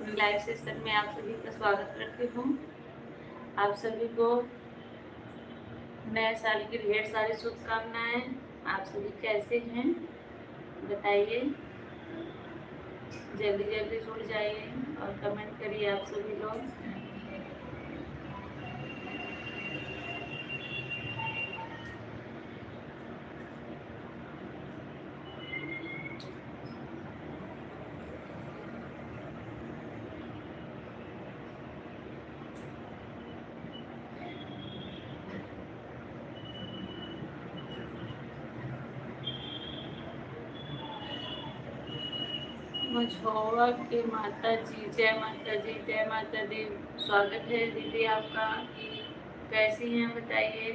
अपने live session में आप सभी का स्वागत करती हूँ। आप सभी को नए साल की ढेर सारी शुभकामनाएं। आप सभी कैसे हैं बताइए, जल्दी जल्दी जुड़ जाइए और कमेंट करिए आप सभी लोग। मझौवा के माता जी, जय माता जी, जय माता दी। स्वागत है दीदी आपका। कैसी हैं बताइए।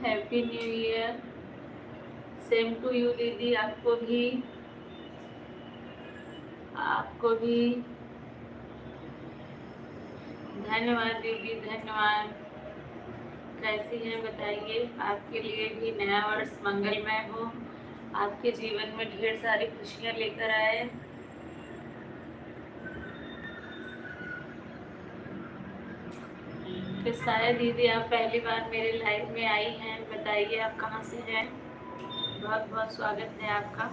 Happy new year. Same to you दीदी, आपको भी धन्यवाद दीदी, धन्यवाद। कैसी हैं बताइए। आपके लिए भी नया वर्ष मंगलमय हो, आपके जीवन में ढेर सारी खुशियां लेकर आए। तो शायद दीदी आप पहली बार मेरे लाइव में आई हैं। बताइए आप कहाँ से हैं। बहुत बहुत स्वागत है आपका।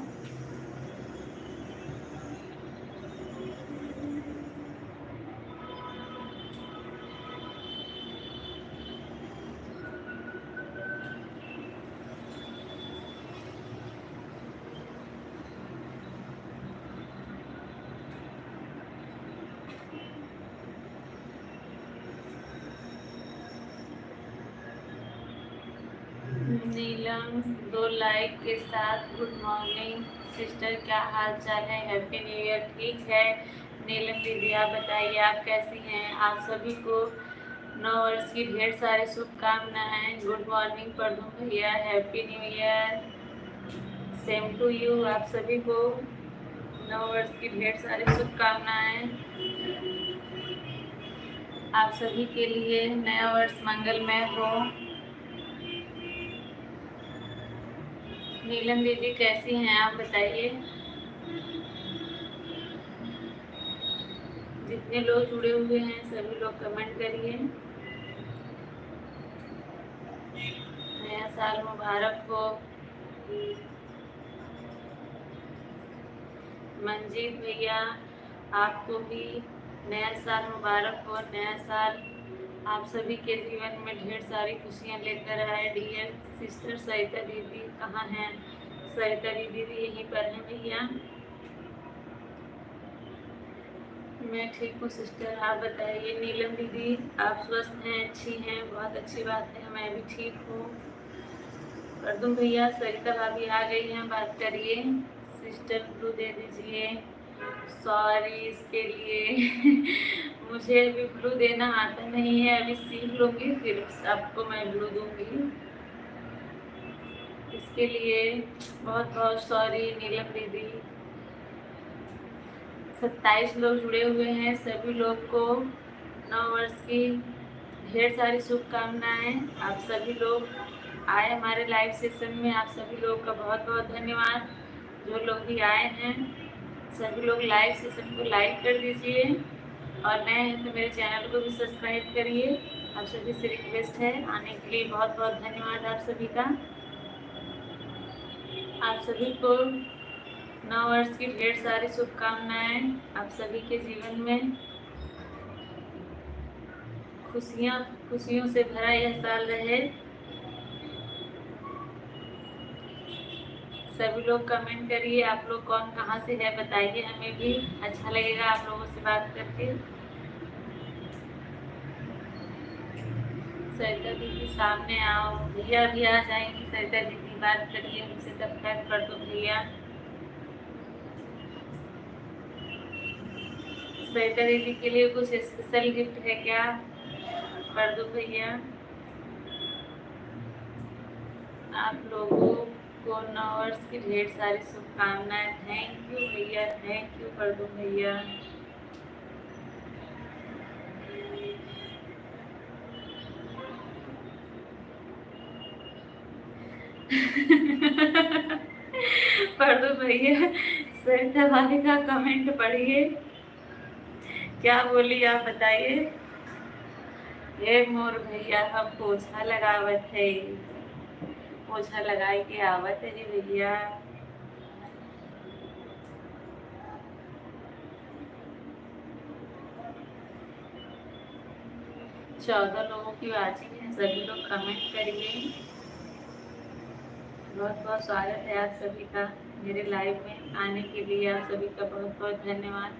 नीलम 2 लाइक के साथ गुड मॉर्निंग सिस्टर, क्या हाल चाल है। Happy new year. ठीक है नीलम दीदी, आप बताइए आप कैसी हैं। आप सभी को नव वर्ष की ढेर सारी शुभकामनाएं। गुड मॉर्निंग प्रदुम भैया, happy new year. Same to you. आप सभी को नव वर्ष की ढेर सारी शुभकामनाएं। आप सभी के लिए नया वर्ष मंगलमय हो। नीलम दीदी कैसी हैं आप बताइए। जितने लोग जुड़े हुए हैं सभी लोग कमेंट करिए। नया साल मुबारक हो। मंजीत भैया आपको भी नया साल मुबारक हो। नया साल आप सभी के जीवन में ढेर सारी खुशियां लेकर आए। डियर सिस्टर सरिता दीदी कहाँ हैं। सरिता दीदी भी यहीं पर हैं भैया। मैं ठीक हूँ सिस्टर, आप बताइए। नीलम दीदी आप स्वस्थ हैं, अच्छी हैं, बहुत अच्छी बात है। मैं भी ठीक हूँ। प्रदुम भैया सरिता भाभी आ गई हैं, बात करिए। सिस्टर ब्लू दे दीजिए। सॉरी इसके लिए मुझे अभी ब्लू देना आता नहीं है, अभी सीख लूँगी फिर आपको मैं ब्लू दूँगी। इसके लिए बहुत बहुत सॉरी नीलम दीदी। 27 लोग जुड़े हुए हैं, सभी लोग को नव वर्ष की ढेर सारी शुभकामनाएं। आप सभी लोग आए हमारे लाइव सेशन में, आप सभी लोग का बहुत बहुत धन्यवाद। जो लोग भी आए हैं सभी लोग लाइव सेशन को लाइक कर दीजिए और नए हैं तो मेरे चैनल को भी सब्सक्राइब करिए। आप सभी से रिक्वेस्ट है आने के लिए। बहुत बहुत धन्यवाद आप सभी का। आप सभी को नव वर्ष की ढेर सारी शुभकामनाएं। आप सभी के जीवन में खुशियों से भरा यह साल रहे। सभी लोग कमेंट करिए। आप लोग कौन कहाँ से है बताइए, हमें भी अच्छा लगेगा आप लोगों से बात करके। सरिता दीदी सामने आओ। भैया भी आ जाएंगी। सरिता दीदी बात करिए उनसे, तब तक कर दो भैया। सरिता दीदी के लिए कुछ स्पेशल गिफ्ट है क्या, कर दो भैया। आप लोगों को नव वर्ष की ढेर सारी शुभकामनाएं। थैंक यू भैया, थैंक यू कर दो भैया। पर दो भैया सरिता भाभी का कमेंट पढ़िए, क्या बोली आप बताइए। ये मोर भैया हम पोछा लगावत है, पोछा लगाई के आवत है जी भैया। चौदह लोगों की वाचिंग है, सभी लोग कमेंट करिए। बहुत बहुत स्वागत है आप सभी का मेरे लाइव में आने के लिए। आप सभी का बहुत बहुत धन्यवाद।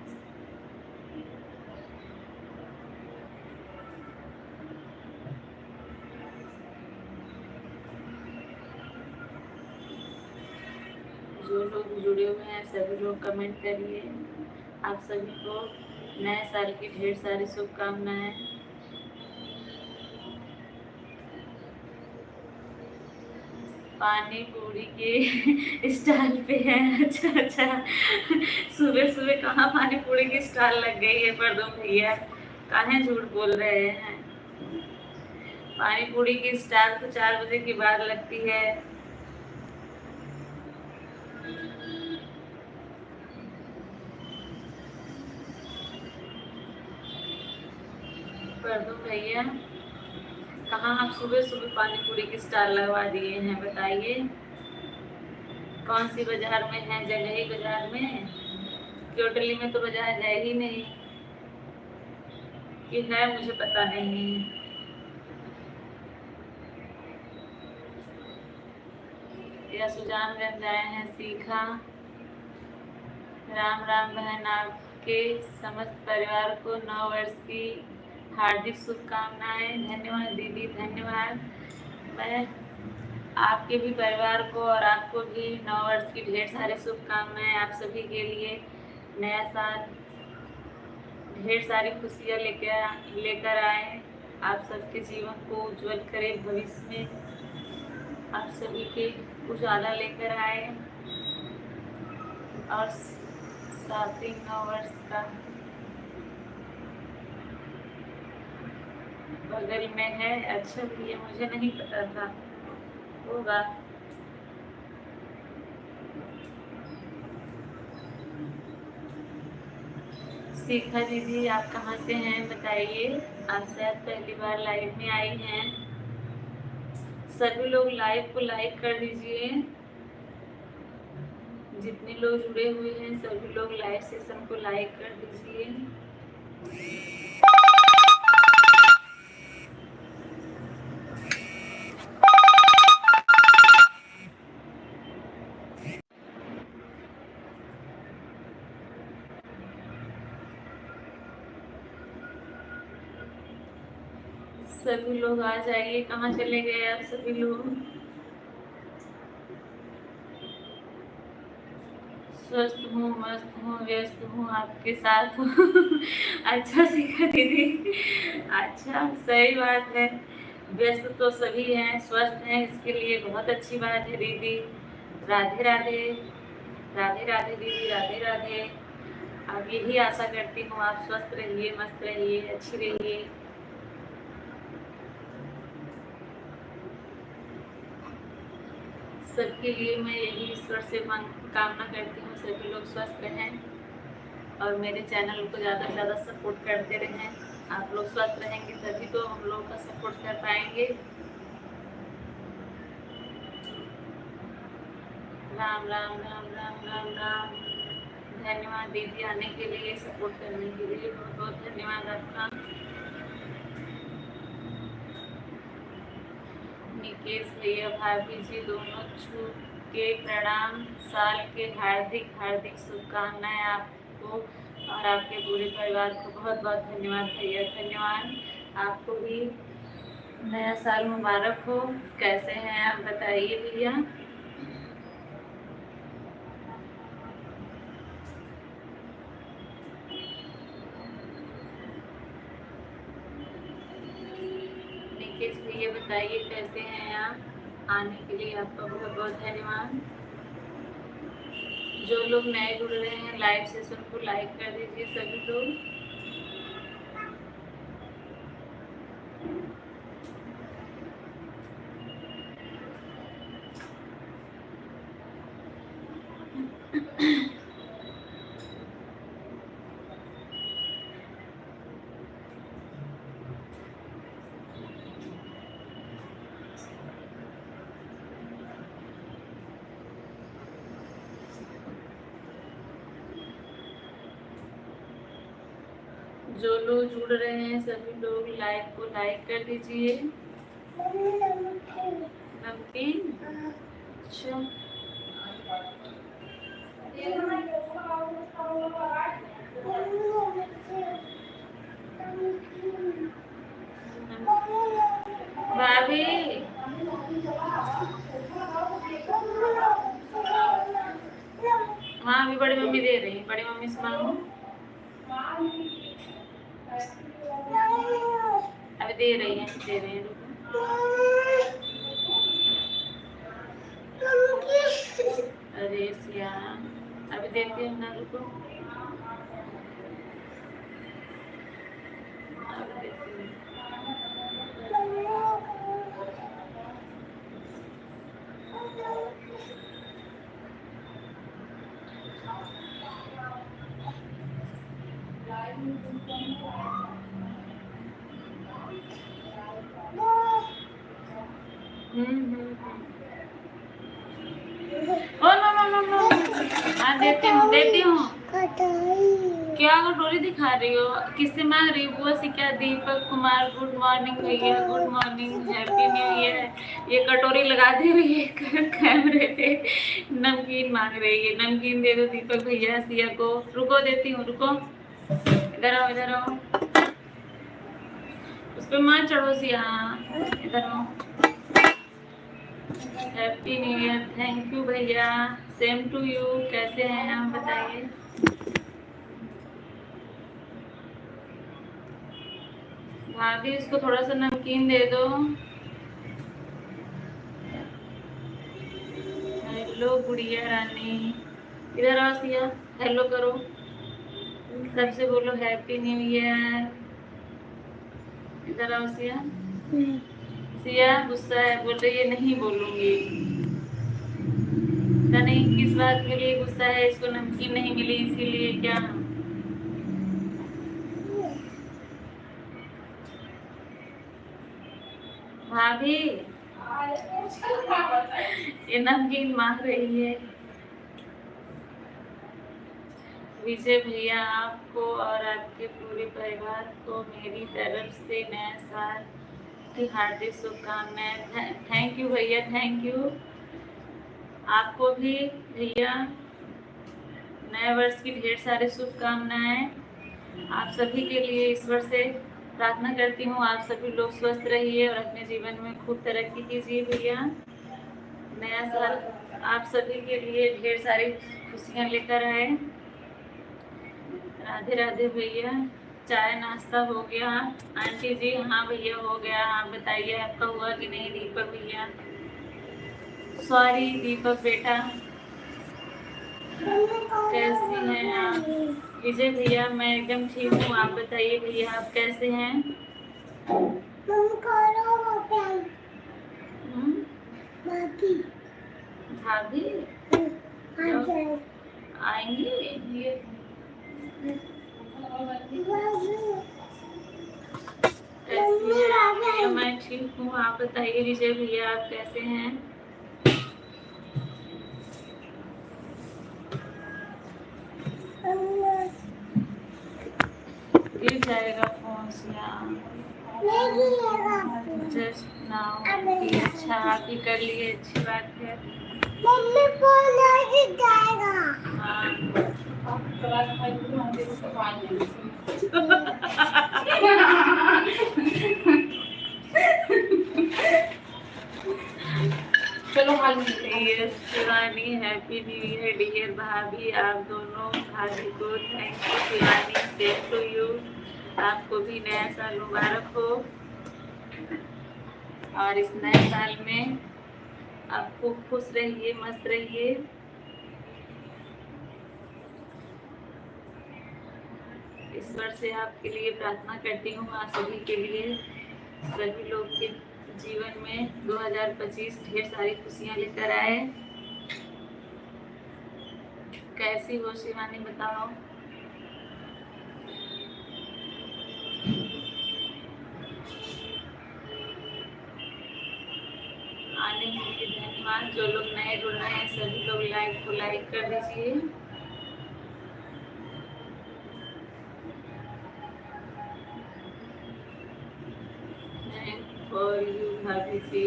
जो लोग जुड़े हुए हैं सभी लोग कमेंट करिए। आप सभी को नए साल की ढेर सारी शुभकामनाएं। पानी पूरी के स्टॉल पे है। अच्छा अच्छा, सुबह सुबह कहाँ पानी पूरी की स्टॉल लग गई है परदम भैया, काहे झूठ बोल रहे हैं। पानी पूरी की स्टॉल तो 4 बजे के बाद लगती है। परदम भैया कहाँ आप सुबह सुबह पानी पूरी की स्टॉल लगवा दिए हैं, बताइए कौन सी बाजार में है? जगही बाजार में, क्योटली में तो बाजार है ही नहीं, कि है मुझे पता नहीं। या सुजानगंज आए हैं सीखा। राम राम बहन, आपके समस्त परिवार को 9 वर्ष की हार्दिक शुभकामनाएं। धन्यवाद दीदी, धन्यवाद। मैं आपके भी परिवार को और आपको भी 9 वर्ष की ढेर सारी शुभकामनाएं। आप सभी के लिए नया साल ढेर सारी खुशियाँ लेकर आए, आप सबके जीवन को उज्जवल करे, भविष्य में आप सभी के उजाला लेकर आए। और साथ ही 9 वर्ष का बगल में है। अच्छा भैया मुझे नहीं पता था, होगा। सीखा दीदी आप कहाँ से हैं बताइए, आप शायद पहली बार लाइव में आई हैं। सभी लोग लाइव को लाइक कर दीजिए, जितने लोग जुड़े हुए हैं सभी लोग लाइव सेशन को लाइक कर दीजिए। सभी लोग आ जाइए, कहाँ चले गए आप सभी लोग? स्वस्थ हूँ, मस्त हूँ, व्यस्त हूँ, आपके साथ हूँ। अच्छा सीखा दीदी, अच्छा सही बात है। व्यस्त तो सभी हैं, स्वस्थ हैं, इसके लिए बहुत अच्छी बात है दीदी। राधे राधे, राधे राधे दीदी, राधे राधे। अब यही आशा करती हूँ आप स्वस्थ रहिए, मस्त रहिए, अच्छी रहिए। सबके लिए मैं यही ईश्वर से कामना करती हूँ सभी लोग स्वस्थ रहें और मेरे चैनल को ज़्यादा से ज़्यादा सपोर्ट करते रहें। आप लोग स्वस्थ रहेंगे तभी तो हम लोग का सपोर्ट कर पाएंगे। राम राम राम राम राम राम। धन्यवाद दीदी आने के लिए, सपोर्ट करने के लिए बहुत बहुत धन्यवाद आपका। निकेश भैया, भाभी जी दोनों छूट के प्रणाम। साल के हार्दिक हार्दिक शुभकामनाएं आपको और आपके पूरे परिवार को। बहुत बहुत धन्यवाद भैया, धन्यवाद। आपको भी नया साल मुबारक हो। कैसे हैं आप बताइए भैया। निकेश भैया बताइए कैसे हैं आप, आने के लिए आपका बहुत बहुत धन्यवाद। जो लोग नए जुड़ रहे हैं लाइव सेशन को लाइक कर दीजिए सभी लोग। जो लोग जुड़ रहे हैं सभी लोग लाइव को लाइक कर दीजिए। नमकीन अच्छा भाभी हाँ अभी बड़ी मम्मी दे रही है, बड़ी मम्मी से मांगो। अभी दे रही है, दे रही है, रुको। अरे सिया अभी देती हूँ ना, रुको अभी देती हूँ। Oh no no no no हाँ देती हूँ। क्या कटोरी दिखा रही हो, किससे मांग रही हो? बुआ से क्या? दीपक कुमार गुड मॉर्निंग भैया, good morning, happy new year. ये कटोरी लगा दी हुई है कैमरे पे, नमकीन मांग रही है। नमकीन दे दो दीपक भैया सिया को। रुको देती हूँ, रुको, इधर आओ इधर आओ, उस पर माँ चढ़ो सिया, इधर आओ। Happy new year, thank you भैया, सेम टू यू। कैसे हैं आप बताइए? भाभी इसको थोड़ा सा नमकीन दे दो। हेलो गुड़िया रानी, इधर आओ सिया, हेलो करो, सबसे बोलो हैप्पी न्यू ईयर। इधर आओ सिया। सिया गुस्सा है, बोल रही है नहीं बोलूंगी। पता नहीं किस बात के लिए गुस्सा है, इसको नमकीन नहीं मिली इसीलिए क्या? भाभी ये नमकीन मांग रही है। विजय भैया आपको और आपके पूरे परिवार को मेरी तरफ से नए साल की हार्दिक शुभकामनाएं। थैंक यू भैया, थैंक यू। आपको भी भैया नए वर्ष की ढेर सारी शुभकामनाएं। आप सभी के लिए ईश्वर से प्रार्थना करती हूँ आप सभी लोग स्वस्थ रहिए और अपने जीवन में खूब तरक्की कीजिए भैया। नया साल आप सभी के लिए ढेर सारी खुशियाँ लेकर आए। राधे राधे भैया। चाय नाश्ता हो गया आंटी जी? हाँ भैया हो गया। आप बताइए आपका हुआ कि नहीं दीपक भैया? सॉरी दीपक बेटा। कैसी हैं आप? विजय भैया मैं एकदम ठीक हूँ, आप बताइए भैया आप कैसे हैं? भाभी आएंगी? मैं ठीक हूँ, आप बताइए विजय भैया आप कैसे हैं? गिर जाएगा फोन से जस्ट नाउ। अच्छा आप ही कर लिए, अच्छी बात है। मम्मी फोन गिर जाएगा। हाँ चलो हाल में Shivani happy new year dear भाभी। आप दोनों भाभी को thank you Shivani, same to you. आपको भी नया साल मुबारक हो और इस नए साल में आप खूब खुश रहिए, मस्त रहिए। ईश्वर से आपके लिए प्रार्थना करती हूँ आप सभी के लिए, सभी लोग के जीवन में 2025 ढेर सारी खुशियाँ लेकर आए। कैसी हो शिवानी बताओ? आने के लिए धन्यवाद। जो लोग नए जुड़ रहे हैं सभी लोग लाइक को लाइक कर दीजिए। भाभी जी।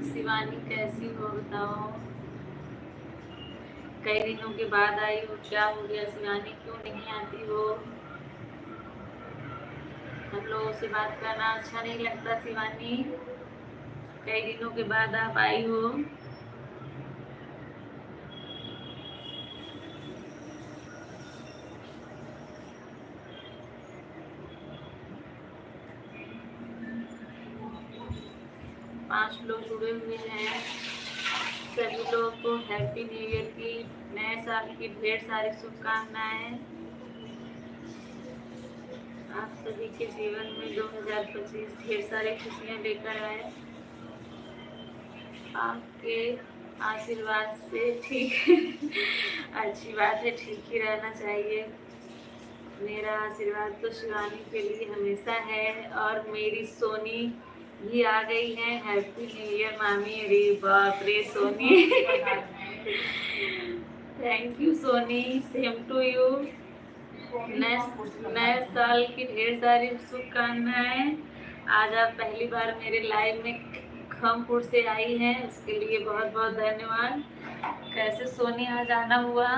शिवानी कैसी हो बताओ? कई दिनों के बाद आई हो, क्या हो गया शिवानी, क्यों नहीं आती हो? हम लोगों से बात करना अच्छा नहीं लगता शिवानी? कई दिनों के बाद आप आई हो। 5 लोग जुड़े हुए हैं। सभी लोगों को हैप्पी न्यू ईयर की, नए साल की ढेर सारी शुभकामनाएं। आप सभी के जीवन में 2025 ढेर सारी खुशियां लेकर आए। आपके आशीर्वाद से ठीक अच्छी बात है, ठीक ही रहना चाहिए। मेरा आशीर्वाद तो शिवानी के लिए हमेशा है। और मेरी सोनी भी आ गई है। हैप्पी न्यू ईयर मामी। अरे बाप रे Soni thank you Soni, same to you. नए साल की ढेर सारी शुभकामनाएं। आज आप पहली बार मेरे लाइव में खमपुर से आई हैं, उसके लिए बहुत बहुत धन्यवाद। कैसे सोनी आज आना हुआ?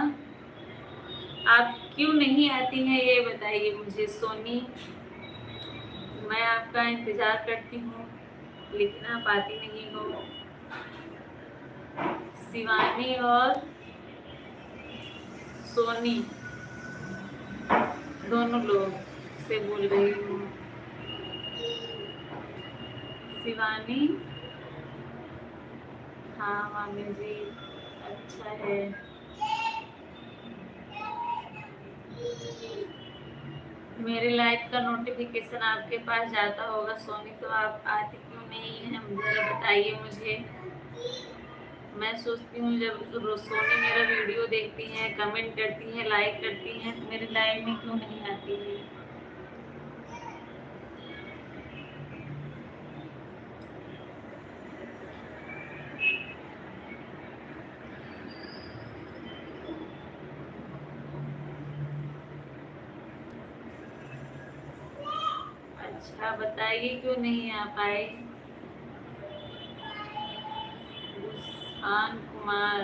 आप क्यों नहीं आती हैं ये बताइए मुझे सोनी। मैं आपका इंतजार करती हूँ लेकिन आप आती नहीं हो। शिवानी और सोनी दोनों लोग से बोल रही हूँ। शिवानी, हाँ मामी जी अच्छा है। मेरे लाइव का नोटिफिकेशन आपके पास जाता होगा सोनी, तो आप आती क्यों नहीं है जरा बताइए मुझे। मैं सोचती हूँ जब सोनी मेरा वीडियो देखती हैं, कमेंट करती हैं, लाइक करती हैं, तो मेरे लाइव में क्यों नहीं आती है। अच्छा बताइए क्यों नहीं आ पाए। मुस्कान कुमार,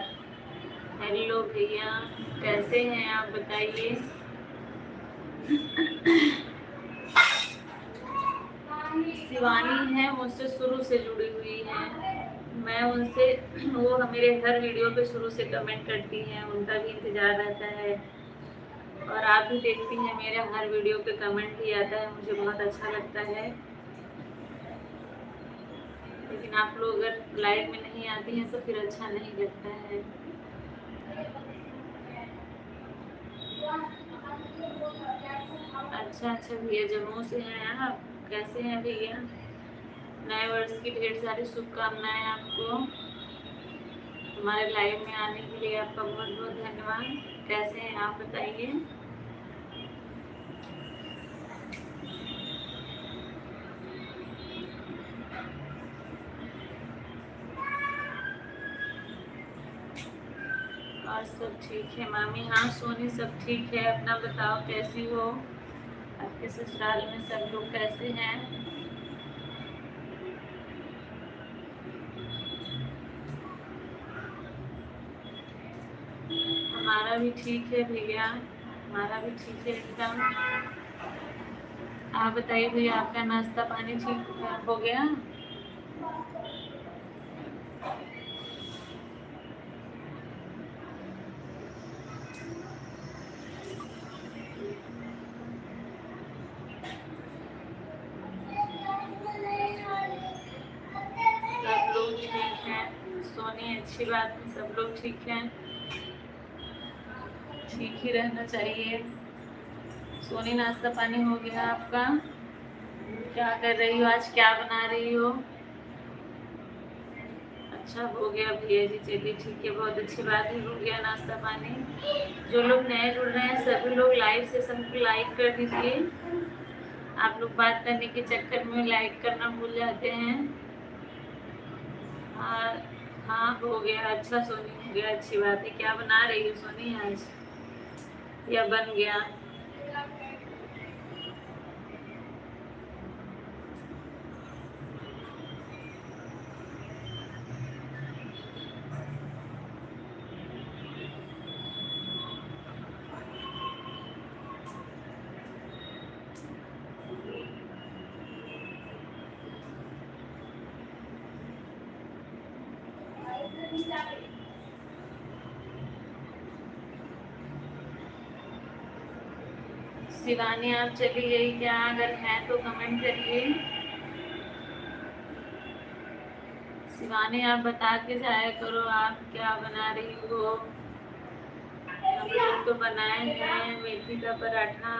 हेलो भैया कैसे हैं आप बताइए। शिवानी है मुझसे शुरू से जुड़ी हुई है। मैं उनसे, वो मेरे हर वीडियो पे शुरू से कमेंट करती हैं, उनका भी इंतजार रहता है। और आप भी देखती हैं मेरे हर वीडियो पे कमेंट भी आता है, मुझे बहुत अच्छा लगता है। लेकिन आप लोग अगर लाइव में नहीं आती हैं तो फिर अच्छा नहीं लगता है। अच्छा भैया जम्मू से हैं आप, कैसे हैं भैया? नए वर्ष की ढेर सारी शुभकामनाएं आपको। हमारे लाइव में आने के लिए आपका बहुत बहुत धन्यवाद। कैसे हैं आप बताइए। और सब ठीक है मामी? हाँ सोनी सब ठीक है। अपना बताओ कैसी हो? आपके ससुराल में सब लोग कैसे हैं? हमारा भी ठीक है भैया, हमारा भी ठीक है एकदम। आप बताइए भैया आपका नाश्ता पानी ठीक हो गया? सब लोग ठीक हैं सोनी, अच्छी बात है, सब लोग ठीक हैं। ठीक ही रहना चाहिए। सोनी नाश्ता पानी हो गया आपका? क्या कर रही हो आज, क्या बना रही हो? अच्छा हो गया भैया जी, चलिए ठीक है, बहुत अच्छी बात है, हो गया नाश्ता पानी। जो लोग नए जुड़ रहे हैं सभी लोग लाइव सेशन को लाइक कर दीजिए। आप लोग बात करने के चक्कर में लाइक करना भूल जाते हैं। हाँ हाँ हो गया। अच्छा सोनी हो गया, अच्छी बात है। क्या बना रही हो सोनी आज, या बन गया? शिवानी आप चली गई क्या? अगर हैं तो कमेंट करिए। शिवानी आप बता के जाया करो आप क्या बना रही हो। हम लोग तो बनाए हैं मेथी का पराठा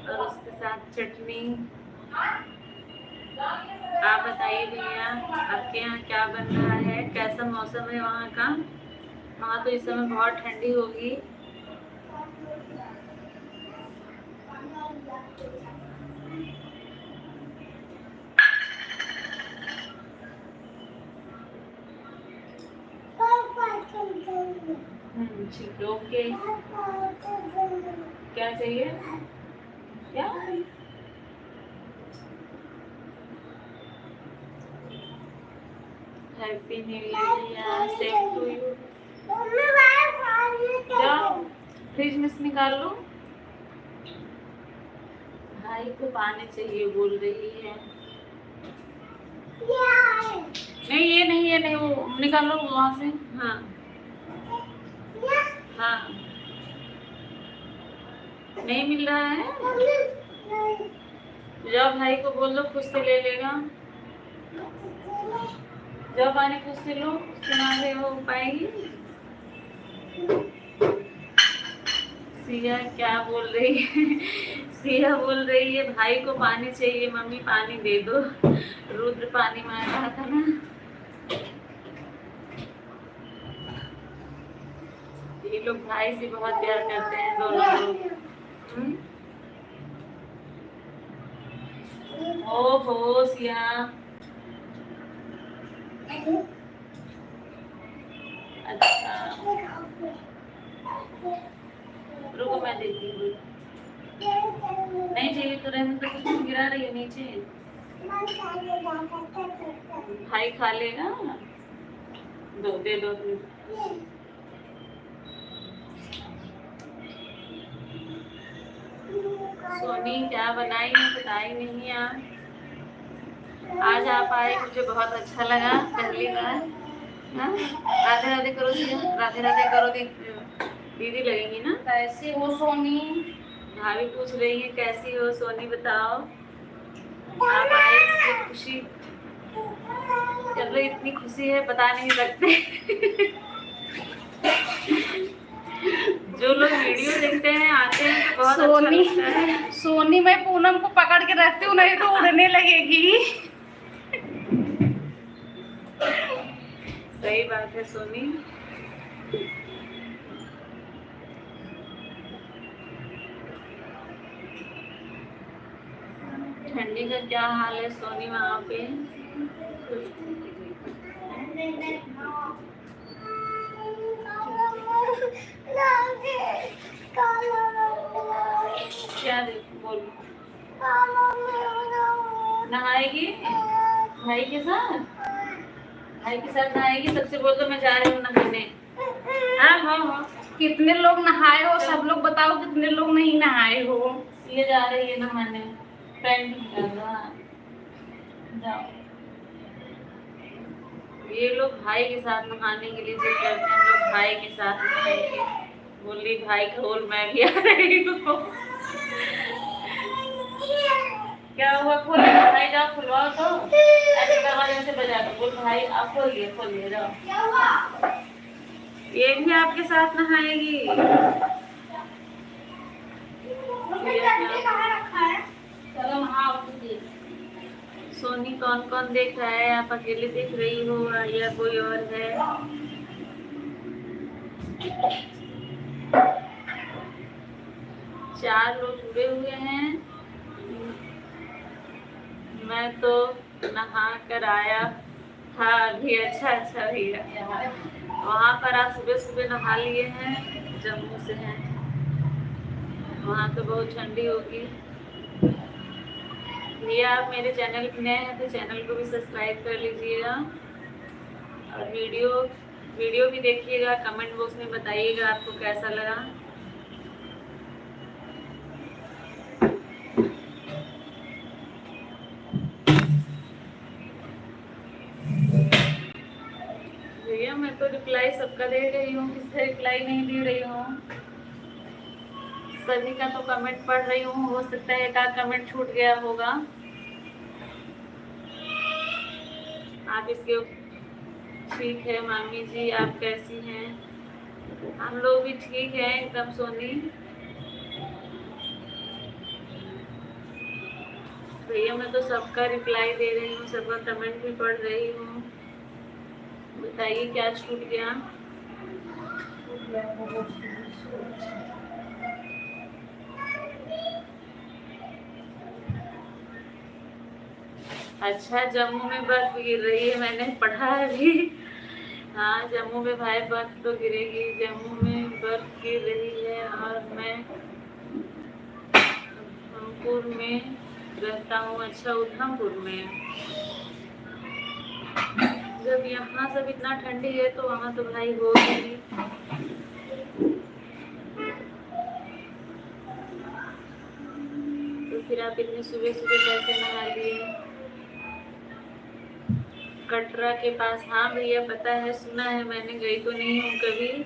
और उसके साथ चटनी। आप बताइए भैया आपके यहाँ क्या बन रहा है, कैसा मौसम है वहाँ का? वहाँ तो इस समय बहुत ठंडी होगी। ठीक है ओके। क्या चाहिए? क्या? Happy new year, same to you. जाओ फ्रिज में से निकाल लो। भाई को पानी चाहिए बोल रही है। नहीं ये नहीं वो निकालो वहाँ से। हाँ हाँ नहीं मिल रहा है। जाओ भाई को बोल दो खुद से ले लेगा। जाओ पानी खुद से लो, उसके मांगे हो पाएगी। सिया क्या बोल रही है? सिया बोल रही है भाई को पानी चाहिए, मम्मी पानी दे दो। रुद्र पानी मांग रहा था ना। ये लोग भाई से बहुत प्यार करते हैं दोनों लोग। ओहो सिया अच्छा रुको मैं देती हूँ। नहीं चाहिए तो रहने तो कुछ गिरा रही है नीचे। भाई खा लेगा। दो दे दो। सोनी क्या बनाई है बताई नहीं आप। आज आप आए मुझे बहुत अच्छा लगा पहली बार। हाँ राधे राधे करो सिया, राधे राधे करो। दीदी लगेंगी ना। कैसी हो सोनी? भाभी पूछ रही है कैसी हो सोनी बताओ। आप आए इससे खुशी, चलो इतनी खुशी है बता नहीं सकते। जो लोग वीडियो देखते हैं आते हैं तो बहुत सोनी, अच्छा लगता है। सोनी मैं पूनम को पकड़ के रखती हूँ नहीं तो उड़ने लगेगी। सही बात है सोनी। ठंडी का क्या हाल है सोनी वहाँ पे? क्या देखो बोलो। नहाएगी भाई के साथ? भाई के साथ नहाएगी? सबसे बोल दो मैं जा रही हूँ नहाने। हाँ हाँ हाँ कितने लोग नहाए हो सब लोग बताओ, कितने लोग नहीं नहाए हो? ये जा रही है नहाने, फ्रेंड जाओ। ये लोग भाई के साथ नहाने के लिए जिद करते हैं, लोग भाई के साथ नहाएंगे। बोल रही भाई खोल मैं भी आ रही हूँ। क्या हुआ? खोल भाई जाओ खुलवाओ तो ऐसे दरवाजे से बजा दो। बोल भाई आप खोलिए जाओ। ये भी आपके साथ नहाएगी? चलो नहाओ। सोनी कौन कौन देख रहा है? आप अकेले देख रही हो या कोई और है? चार लोग जुड़े हुए हैं। मैं तो नहा कर आया था अभी। अच्छा भैया वहाँ पर आप सुबह सुबह नहा लिए हैं? जम्मू से हैं, वहाँ तो बहुत ठंडी होगी। भैया आप मेरे चैनल पे नए हैं तो चैनल को भी सब्सक्राइब कर लीजिएगा और वीडियो भी देखिएगा। कमेंट बॉक्स में बताइएगा आपको कैसा लगा। भैया मैं तो रिप्लाई सबका दे रही हूँ, किसका रिप्लाई नहीं दे रही हूँ? सभी का तो कमेंट पढ़ रही हूँ, हो सकता है एक आध कमेंट छूट गया होगा। आप इसके ठीक है मामी जी, आप कैसी हैं? हम लोग भी ठीक है एकदम सोनी। भैया मैं तो सबका रिप्लाई दे रही हूँ, सबका कमेंट भी पढ़ रही हूँ। बताइए क्या छूट गया? अच्छा, जम्मू में बर्फ गिर रही है, मैंने पढ़ा अभी। हाँ, जम्मू में भाई बर्फ तो गिरेगी, जम्मू में बर्फ गिर रही है। और मैं उधमपुर में रहता हूँ। अच्छा, उधमपुर में। जब यहाँ सब इतना ठंडी है तो वहाँ तो भाई होगी। तो फिर आप इतनी सुबह सुबह कैसे नहा लिए? कटरा के पास? हाँ भैया पता है, सुना है मैंने, गई तो नहीं हूँ कभी।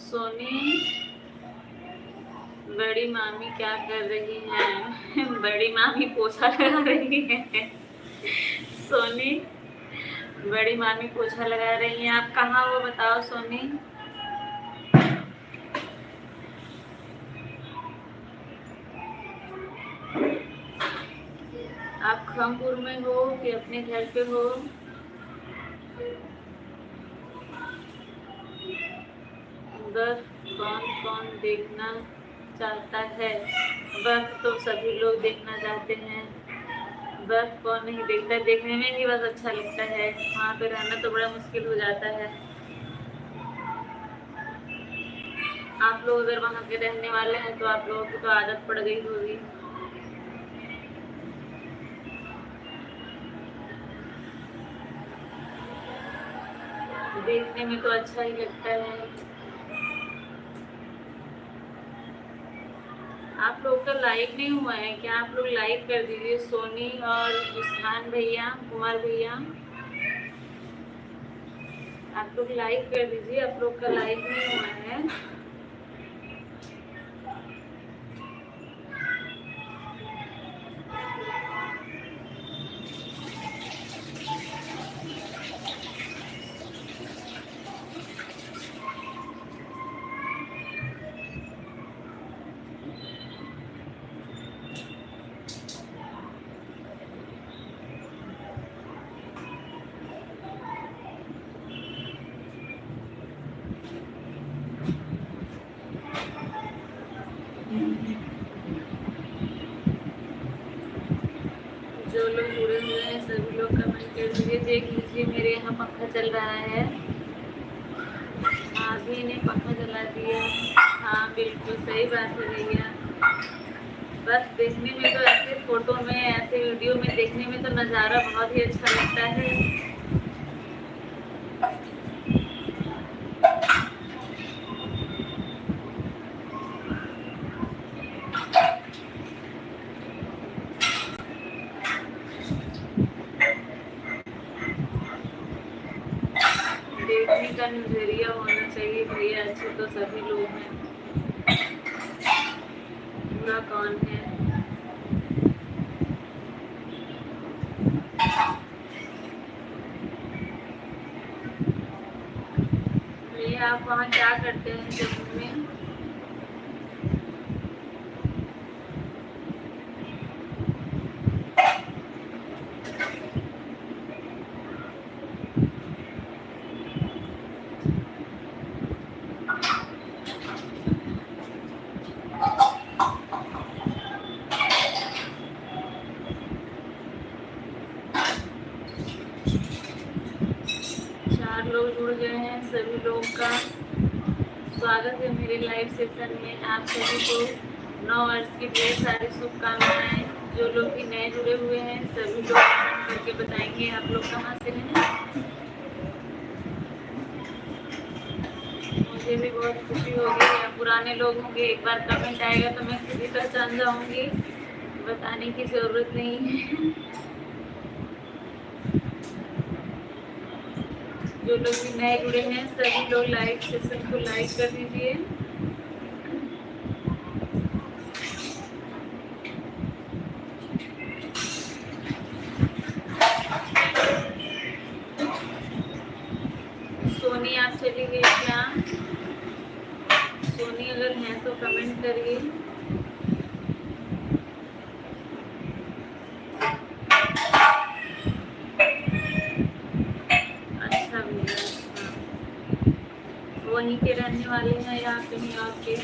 सोनी, बड़ी मामी क्या कर रही हैं? बड़ी मामी पोछा लगा रही है। सोनी, बड़ी मामी पोछा लगा रही हैं। आप कहाँ हो बताओ सोनी? आप खमपुर में हो कि अपने घर पे हो? बर्फ कौन कौन देखना चाहता है? बर्फ तो सभी लोग देखना चाहते हैं। बर्फ कौन नहीं देखता, देखने में ही बस अच्छा लगता है, वहाँ पे रहना तो बड़ा मुश्किल हो जाता है। आप लोग अगर वहाँ के रहने वाले हैं तो आप लोगों की तो आदत पड़ गई होगी। देखने में तो अच्छा ही लगता है। आप लोग का लाइक नहीं हुआ है क्या? आप लोग लाइक कर दीजिए। सोनी और उस्मान भैया, कुमार भैया, आप लोग लाइक कर दीजिए। आप लोग का लाइक नहीं हुआ है। जो लोग जुड़े हुए हैं सभी लोग कमेंट कर दीजिए। देख लीजिए मेरे यहाँ पंखा चल रहा है। अभी ने पंखा चला दिया। हाँ बिल्कुल सही बात है भैया। बस देखने में तो ऐसे फोटो में, ऐसे वीडियो में देखने में तो नज़ारा बहुत ही अच्छा लगता है। देखने का नजरिया होना चाहिए भैया। अच्छे तो सभी लोग हैं, बुरा कौन है? भैया आप वहाँ क्या करते हैं जम्मू में? लोग जुड़ गए हैं, सभी लोग का स्वागत है मेरे लाइव सेशन में। आप सभी को नव वर्ष की ढेर सारी शुभकामनाएं। जो लोग भी नए जुड़े हुए हैं सभी लोग कमेंट करके बताएंगे आप लोग कहाँ से हैं। मुझे भी बहुत खुशी होगी, या पुराने लोग होंगे एक बार कमेंट आएगा तो मैं खुद ही पहचान जाऊंगी, बताने की जरूरत नहीं है। जो लोग भी नए जुड़े हैं सभी लोग लाइव सेशन को लाइक कर दीजिए। सोनी आप चली गई क्या? सोनी अगर हैं तो कमेंट करिए। अच्छा भैया, अच्छा वहीं के रहने वाले हैं या कहीं और के?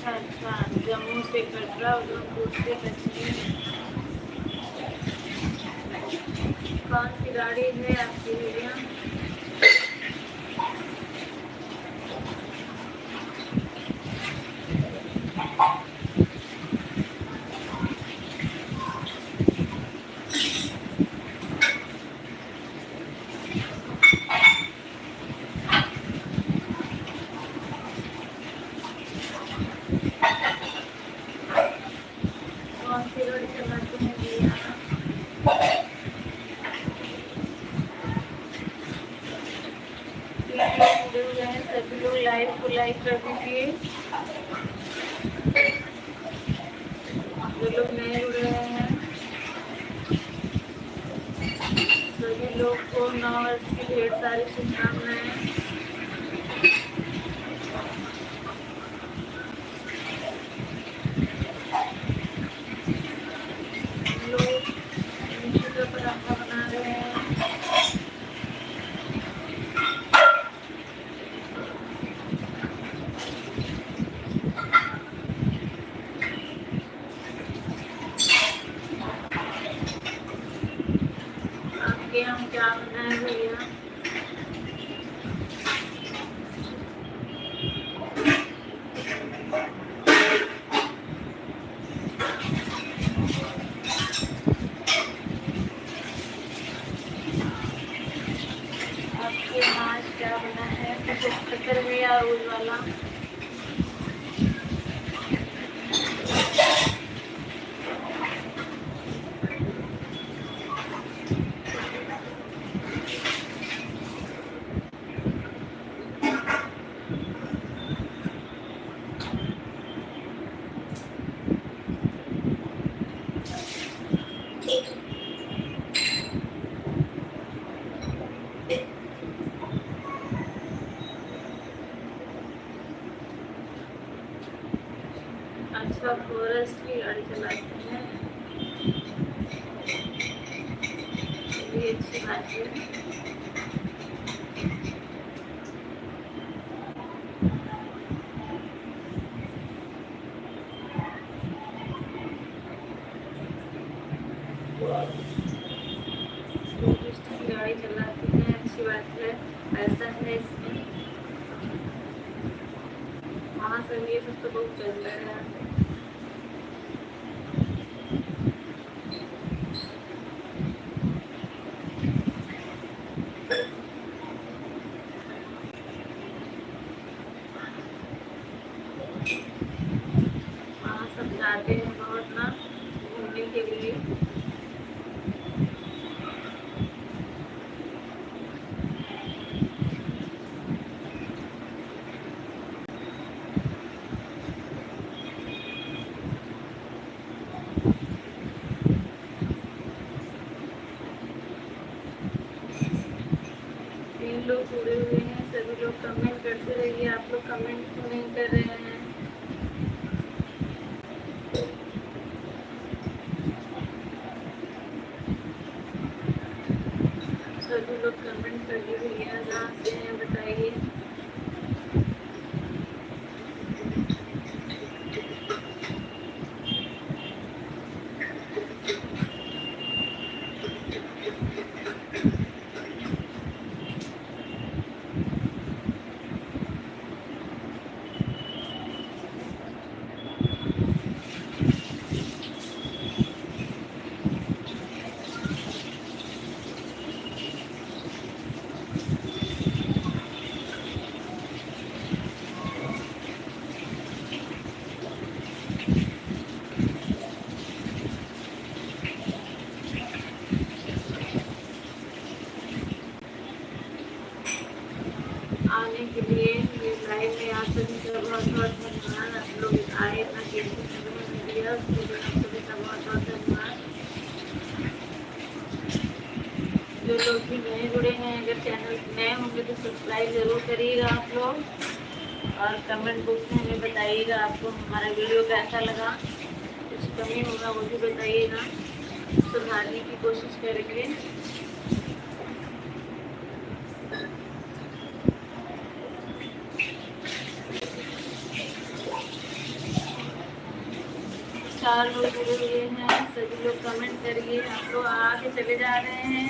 अच्छा, जम्मू से कटरा, उधमपुर से कश्मीर। कौन सी गाड़ी है आपकी भैया? कौन सी गाड़ी चलाते हैं भैया? जुड़े हुए हैं सभी लोग लाइव को लाइक कर दीजिए। जो लोग नए जुड़ रहे हैं सभी लोग को नव वर्ष की ढेर सारी शुभकामनाएं। लोग नींबू का पराठा बना रहे हैं। आपके हम क्या बनाए भैया? आपके आज क्या बना है? पचहत्तर भैया रोज वाला। अच्छा, फॉरेस्ट की गाड़ी चलाते हैं, ये अच्छी बात है। टूरिस्ट की गाड़ी चलाते हैं, अच्छी बात है। ऐसा है इसमें वहाँ से ये सब तो बहुत चल रहा है। वहाँ सब जाते हैं बहुत ना घूमने के लिए। तीन लोग जुड़े हुए हैं, सभी लोग कमेंट करते रहिए। आप लोग कमेंट क्यों नहीं कर रहे हैं? सभी लोग कमेंट करिए भैया, जहाँ से हैं बताइए। आने के लिए ये लाइव में आप सभी का बहुत बहुत धन्यवाद। आप लोग आए इतना कीमती समय दिया उसके लिए आप सभी का बहुत बहुत धन्यवाद। जो लोग भी नए जुड़े हैं, अगर चैनल नए होंगे तो सब्सक्राइब जरूर करिएगा आप लोग, और कमेंट बॉक्स में हमें बताइएगा आपको हमारा वीडियो कैसा लगा। कुछ कमी होगा वो भी बताइएगा, सुधारने की कोशिश करेंगे। चार लोग जुड़े हुए हैं, सभी लोग कमेंट करिए। आप लोग आगे चले जा रहे हैं,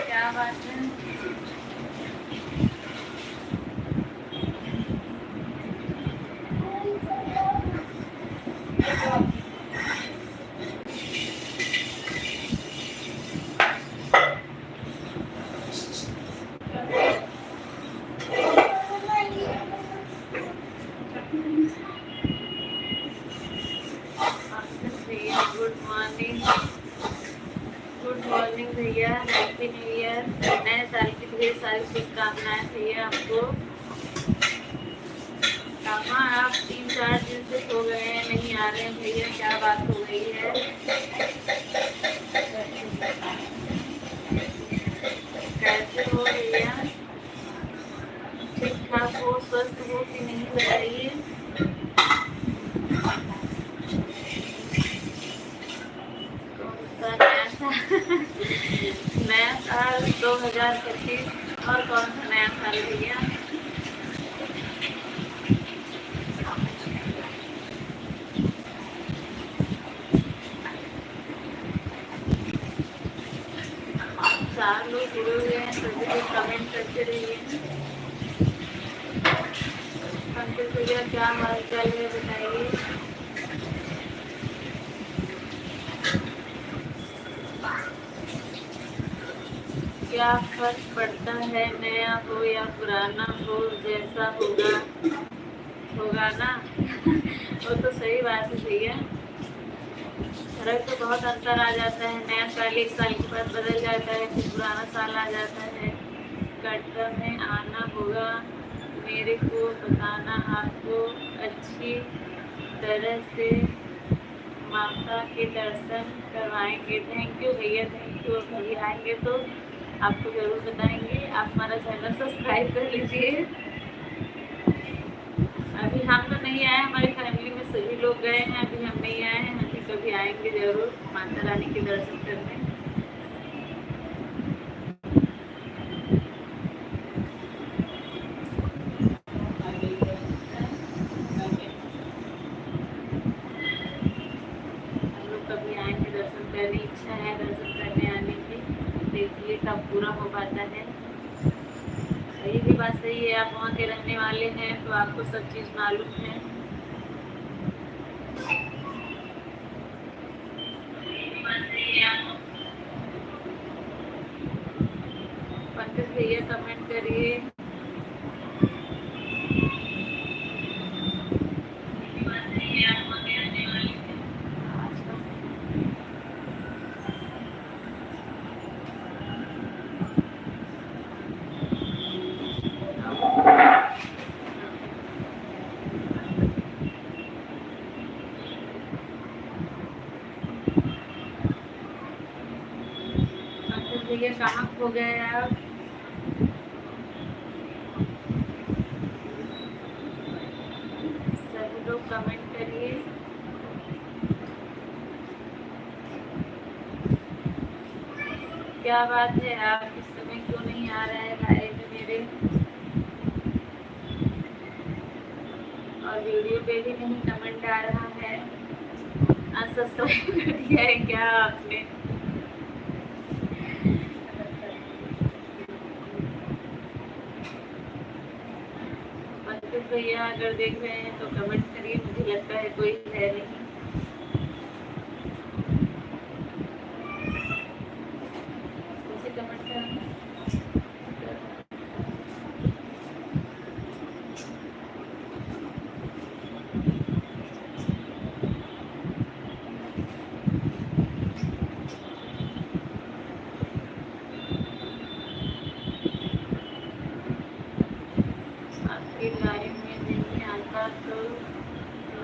क्या बात है। गुड मॉर्निंग, गुड मॉर्निंग भैया, हैप्पी न्यू ईयर, नए साल की ढेर सारी शुभकामनाएं भैया आपको। कहाँ आप 3-4 दिन से सो गए हैं, नहीं आ रहे हैं भैया, क्या बात हो गई है? कैसे हो भैया? ठीक ठाक हो, स्वस्थ हो कि नहीं बताइए। नया साल 2025 और कौन सा नया साल भैया? चार लोग जुड़े हुए हैं, सभी लोग कमेंट करते रहिए। पंकज भैया क्या हाल चाल है बताइए। क्या फर्क पड़ता है, नया हो या पुराना हो, जैसा होगा ना। वो तो सही बात है भैया, फर्क तो बहुत अंतर आ जाता है। नया साल 1 साल के बाद बदल जाता है, फिर पुराना साल आ जाता है। कटरा में आना होगा, मेरे को बताना, आपको अच्छी तरह से माता के दर्शन करवाएंगे। थैंक यू भैया, थैंक यू। कभी आएंगे तो आपको जरूर बताएंगे। आप हमारा चैनल सब्सक्राइब कर लीजिए। अभी हम तो नहीं आए, हमारी फैमिली में सभी लोग गए हैं, अभी हम नहीं आए हैं। अभी कभी आएंगे जरूर माता रानी के दर्शन करने। हम लोग कभी आएंगे दर्शन करने, इच्छा है दर्शन करने आने की, देखिए कब पूरा हो पाता है। ये भी बात सही है, आप वहाँ के रहने वाले हैं तो आपको सब चीज़ मालूम है। पंकज भैया कमेंट करिए। भैया कहाँ खो गए आप? सभी लोग कमेंट करिए। क्या बात है, आप इस समय क्यों नहीं आ रहे हैं लाइव में मेरे? और वीडियो पे भी नहीं कमेंट आ रहा है। अनसब्सक्राइब कर दिया है क्या आपने? भैया अगर देख रहे हैं तो कमेंट करिए, मुझे लगता है कोई है नहीं। कमेंट करना।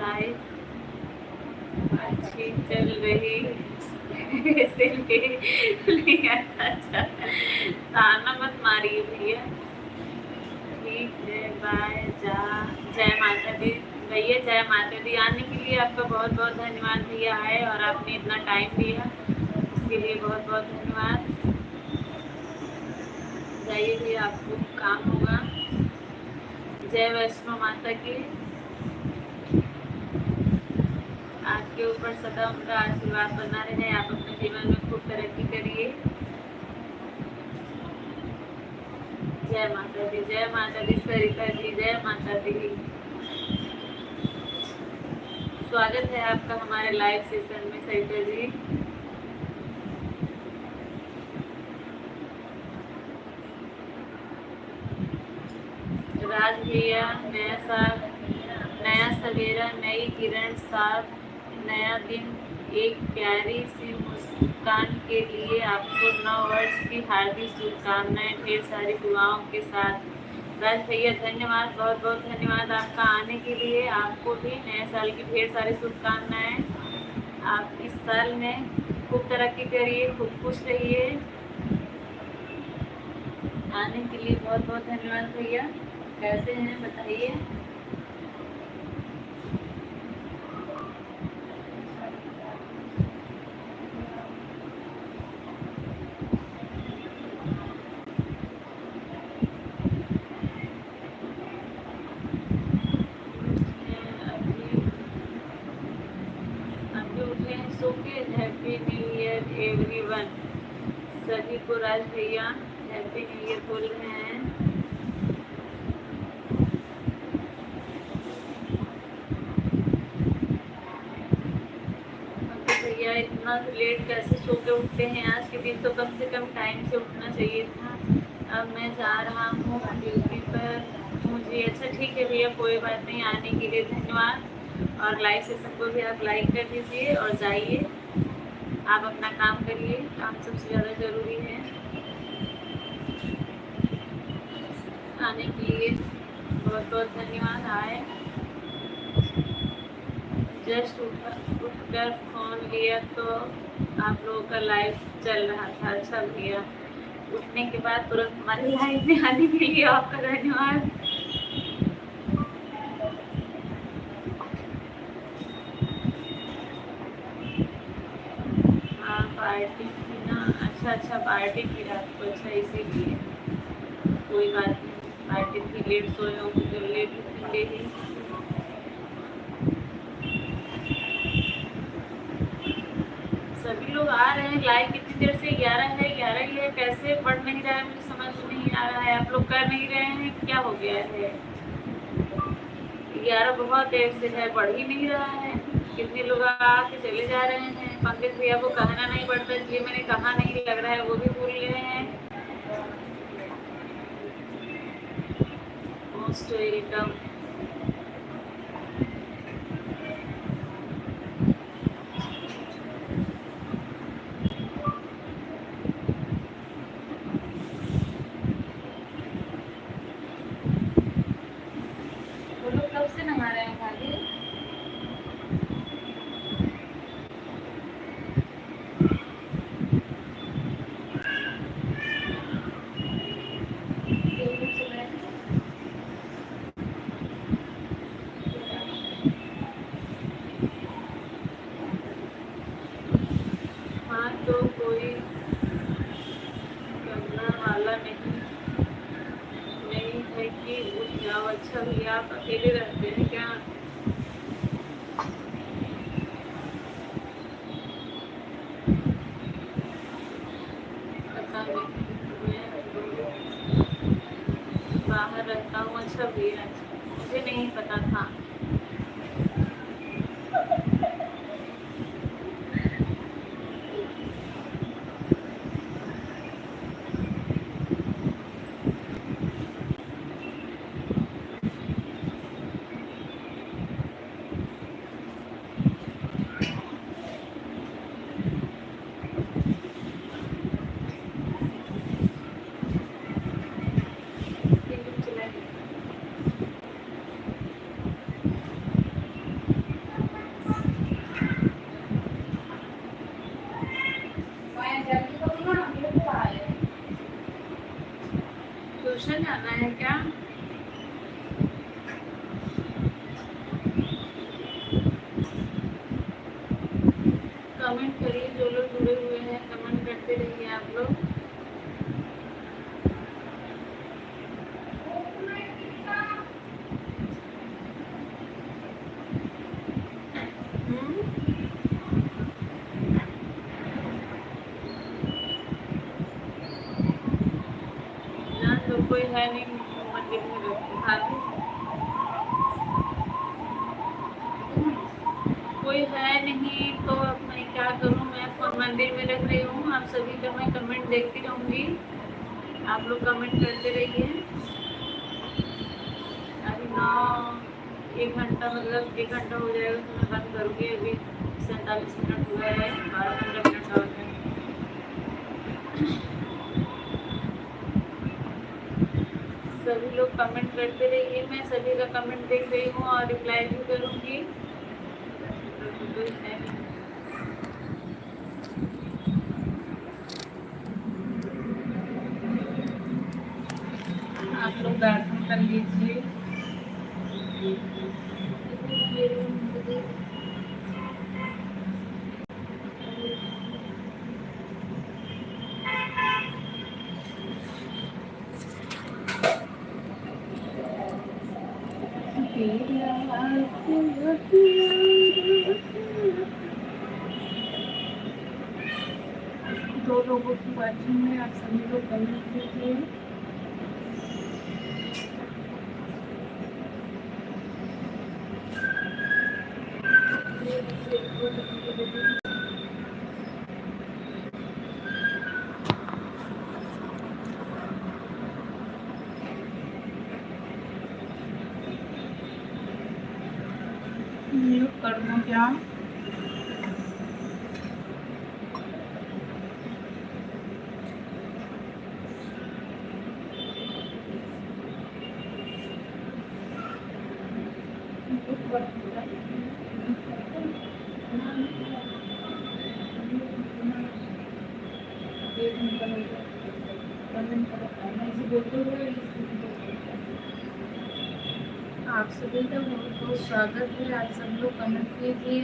लाइफ अच्छी चल रही इसलिए नहीं आता। अच्छा, ताना मत मारिए भैया। ठीक है, बाय। जय माता दी भैया, जय माता दी। आने के लिए आपका बहुत बहुत धन्यवाद भैया आए और आपने इतना टाइम दिया, उसके लिए बहुत बहुत धन्यवाद। जाइए भैया, आपको काम होगा। जय वैष्णो माता की। आपके ऊपर सदा उनका आशीर्वाद बना रहे, आप अपने जीवन में खूब तरक्की करिए। जय माता दी, जय माता दी। सरिता जी, जय माता दी। स्वागत है आपका हमारे लाइव सेशन में सरिता जी। राज भैया, नया साल, नया सवेरा, नई किरण, साथ नया दिन, एक प्यारी सी मुस्कान के लिए आपको 9 वर्ष की हार्दिक शुभकामनाएं ढेर सारी दुआओं के साथ। राज भैया धन्यवाद, बहुत बहुत धन्यवाद आपका आने के लिए। आपको भी नए साल की ढेर सारी शुभकामनाएं। आप इस साल में खूब तरक्की करिए, खूब खुश रहिए। आने के लिए बहुत बहुत धन्यवाद भैया। कैसे हैं बताइए। Happy new year everyone. सभी को राज भैया हैप्पी न्यू ईयर बोल रहे हैं। भैया इतना लेट कैसे सो के उठते हैं? आज के दिन तो कम से कम टाइम से उठना चाहिए था। अब मैं जा रहा हूँ ड्यूटी पर। मुझे अच्छा ठीक है भैया, कोई बात नहीं। आने के लिए धन्यवाद। और लाइव सेशन को भी आप लाइक कर दीजिए और जाइए, आप अपना काम करिए, काम सबसे ज़्यादा ज़रूरी है। आने के लिए बहुत बहुत धन्यवाद। आए जस्ट उठकर फ़ोन लिया तो आप लोगों का लाइव चल रहा था। अच्छा भैया, उठने के बाद तुरंत हमारे लाइव में आने के लिए आपका धन्यवाद। पार्टी थी ना? अच्छा पार्टी थी रात को। अच्छा इसीलिए कोई बात नहीं, पार्टी थी, लेट सोए हो तो लेट उठेंगे ही। सभी लोग आ रहे हैं लाइव कितनी देर से? 11 है, 11 ही है। कैसे बढ़ नहीं रहा है, मुझे समझ नहीं आ रहा है। आप लोग कर नहीं रहे हैं, क्या हो गया है? 11 बहुत देर से है, बढ़ ही नहीं रहा है। कितने लोग आके चले जा रहे हैं। पंकज भैया को कहना नहीं पड़ता, इसलिए मैंने कहा नहीं, लग रहा है वो भी भूल गए हैं। Most welcome. वो लोग कब से नहा रहे हैं भाभी? हाँ तो कोई करना वाला नहीं है कि उठ जाओ। अच्छा भैया, आप अकेले रहते हैं क्या? पता नहीं, मैं बाहर रहता हूँ। अच्छा भैया, मुझे नहीं पता था। ट्यूशन जाना है क्या? कमेंट करिए, जो लोग जुड़े हुए हैं कमेंट करते रहिए आप लोग। यहाँ तो कोई है नहीं मंदिर में खाली, कोई है नहीं तो अब मैं क्या करूँ। मैं फोन मंदिर में रख रही हूँ, आप सभी का मैं कमेंट देखती रहूँगी, आप लोग कमेंट करते रहिए। अभी 1 घंटा मतलब 1 घंटा हो जाएगा तो मैं बंद करूँगी। अभी 47 मिनट हुआ है, 12-15 मिनट और है। सभी लोग कमेंट करते रहिए, मैं सभी का कमेंट देख रही हूँ और रिप्लाई भी करूँगी। आप लोग दर्शन कर लीजिए। दो लोगों की वाचिंग में आप सभी लोग कमेंट कीजिए। म्यूट कर दूं क्या? आप सभी का बहुत बहुत स्वागत है। आप सब लोग कमेंट कीजिए,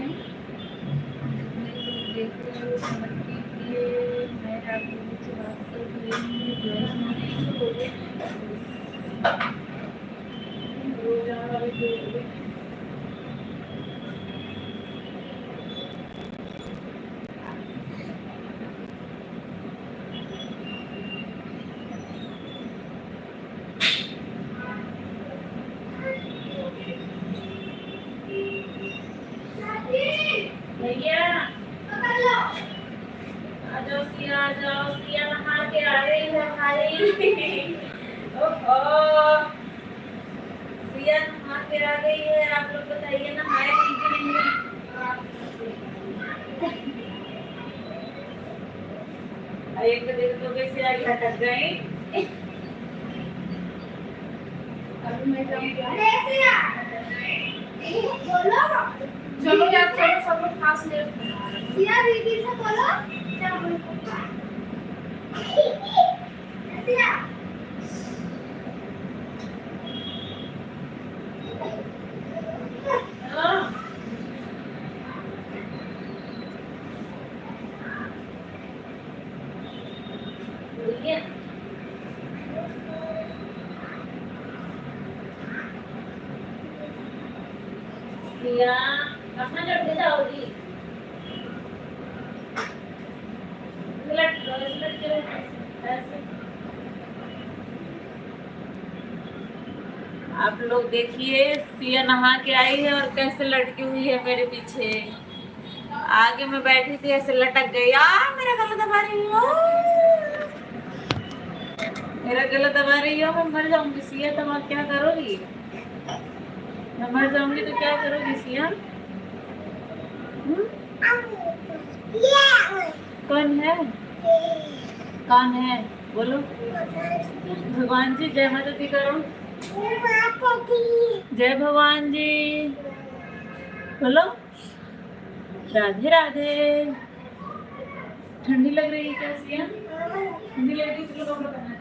जितने लोग देख रहे हो कमेंट कीजिए। मैं आप लोगों से बात कर रही हूँ। भैया आ जाओ सिया नहा के आ रही है भाई। सिया नहा के आ गई है। आप लोग बताइए नहाए कि नहीं? एक तो कैसे आगे हटक गई। अभी मैं जाऊंगी। चलो यार, चलो सब लोग खास ले। सिया दीदी से बोलो क्या बोलूं। सिया सिया कहाँ चढ़ जाओगी? आप लोग देखिए, सिया नहा के आई है और कैसे लटकी हुई है मेरे पीछे। आगे मैं बैठी थी, ऐसे लटक गई। मेरा गला दबा रही हो, मेरा गला दबा रही हो। मैं मर जाऊंगी सिया, तुम आप क्या करोगी? मैं मर जाऊंगी तो क्या करोगी सिया? कौन है? कौन है बोलो? भगवान जी, जय माता दी करो। जय भगवान जी बोलो। राधे राधे। ठंडी लग रही है क्या सिया? ठंडी लग रही है, चलो कपड़ा पहना।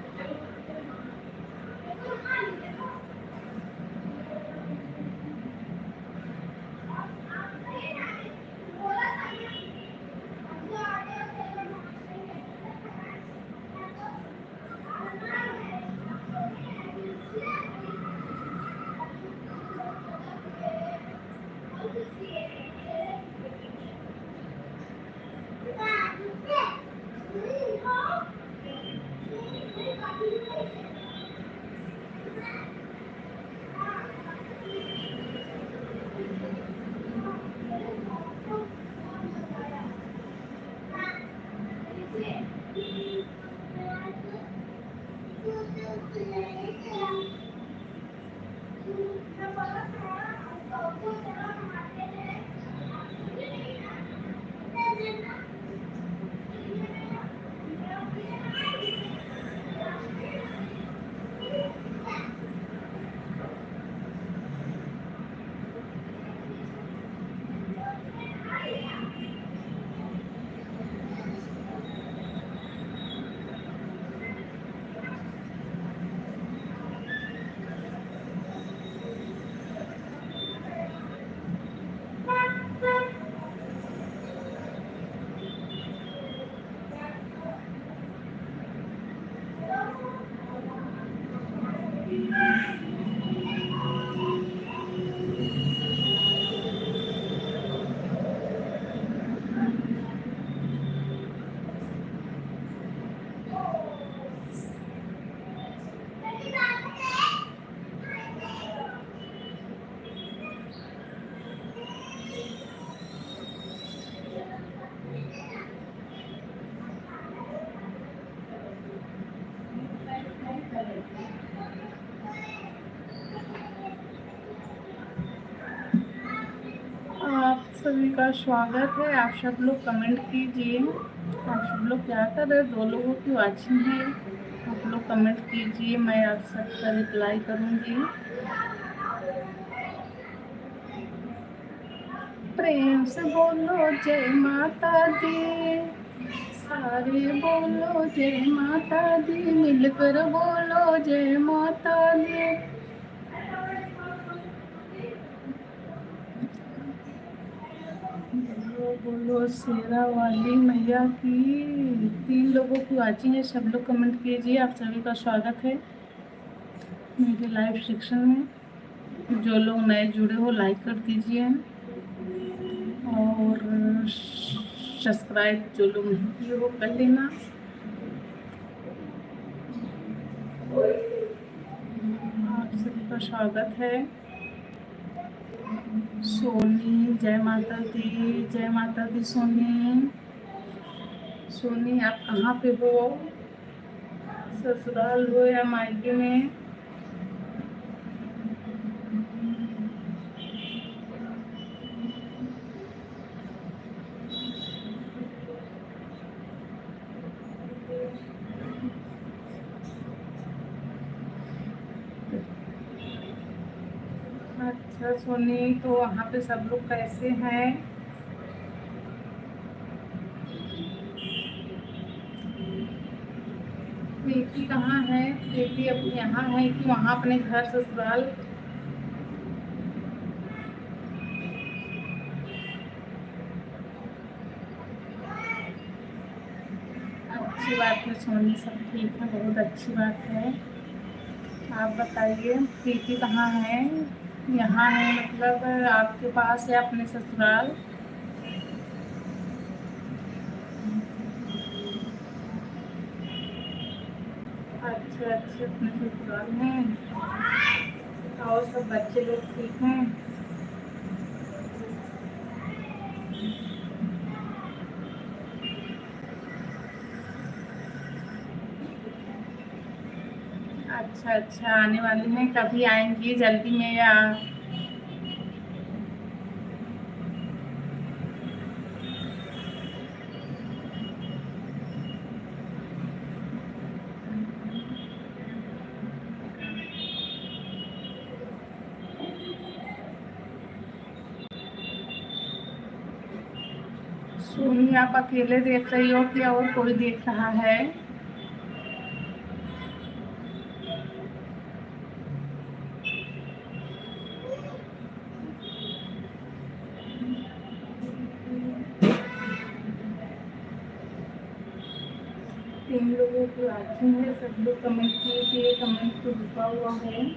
आप सभी का स्वागत है। आप सब लोग कमेंट कीजिए। आप सब लोग क्या कर रहे हैं? 2 लोगों की वाचिंग है। आप लोग कमेंट कीजिए, मैं आप सबका रिप्लाई करूँगी। प्रेम से बोलो जय माता दी, सारे बोलो जय माता दी, मिलकर बोलो जय माता दी। बोलो बोलो शेरा वाली मैया की। 3 लोगों की वाचिंग है। सब लोग कमेंट कीजिए। आप सभी का स्वागत है मेरे लाइव सेक्शन में। जो लोग नए जुड़े हो लाइक कर दीजिए और सब्सक्राइब जो लोग नहीं किए वो कर लेना। आप सभी का स्वागत है। सोनी जय माता दी, जय माता दी। सोनी सोनी आप कहाँ पे हो? ससुराल हो या मायके में? अच्छा सोनी, तो वहाँ पे सब लोग कैसे हैं? प्रीति कहाँ है? प्रीति अब यहाँ है कि वहाँ अपने घर ससुराल? अच्छी बात है सोनी, सब ठीक है, बहुत अच्छी बात है। आप बताइए प्रीति कहाँ है? यहाँ है मतलब आपके पास या अपने ससुराल? अच्छा अच्छा, अपने ससुराल में। और सब बच्चे लोग ठीक हैं? अच्छा अच्छा, आने वाली हैं। कभी आएंगी जल्दी में या? सोनी आप अकेले देख रही हो कि और कोई देख रहा है? तीन लोगों की वाचिंग है। सब लोग कमेंट कीजिए। कमेंट तो रुका हुआ है।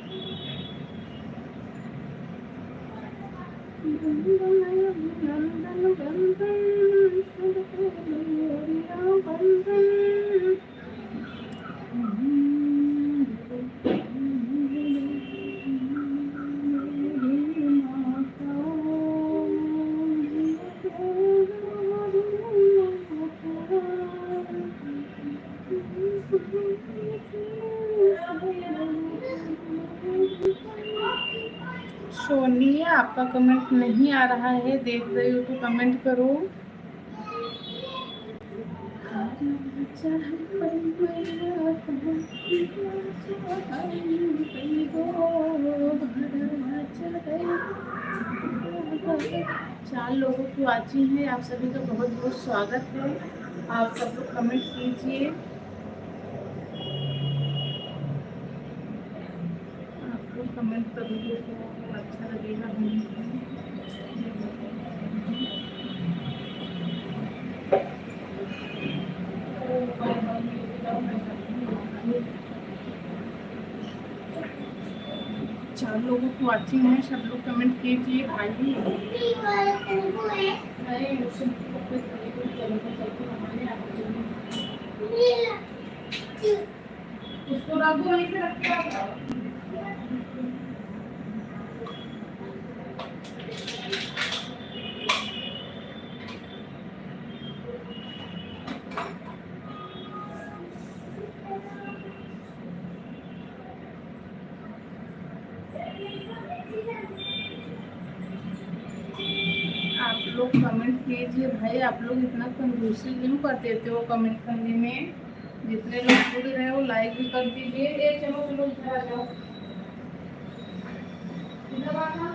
शो नहीं है, आपका कमेंट नहीं आ रहा है, देख रहे हो तो कमेंट करो। चार लोगों की वाचिंग है, आप सभी का बहुत बहुत स्वागत है। आप सब लोग कमेंट कीजिए, आप लोग कमेंट करोगे तो अच्छा लगेगा हमें। चार लोगों की वाचिंग है, सब लोग कमेंट कीजिए भाई। उसको रख दो, वहीं पे रख के आप लोग कमेंट कीजिए भाई। आप लोग इतना कंजूसी क्यों कर देते हो कमेंट करने में? जितने लोग जुड़ रहे हो लाइक भी कर दीजिए। चलो चलो इधर आ जाओ, इधर आना।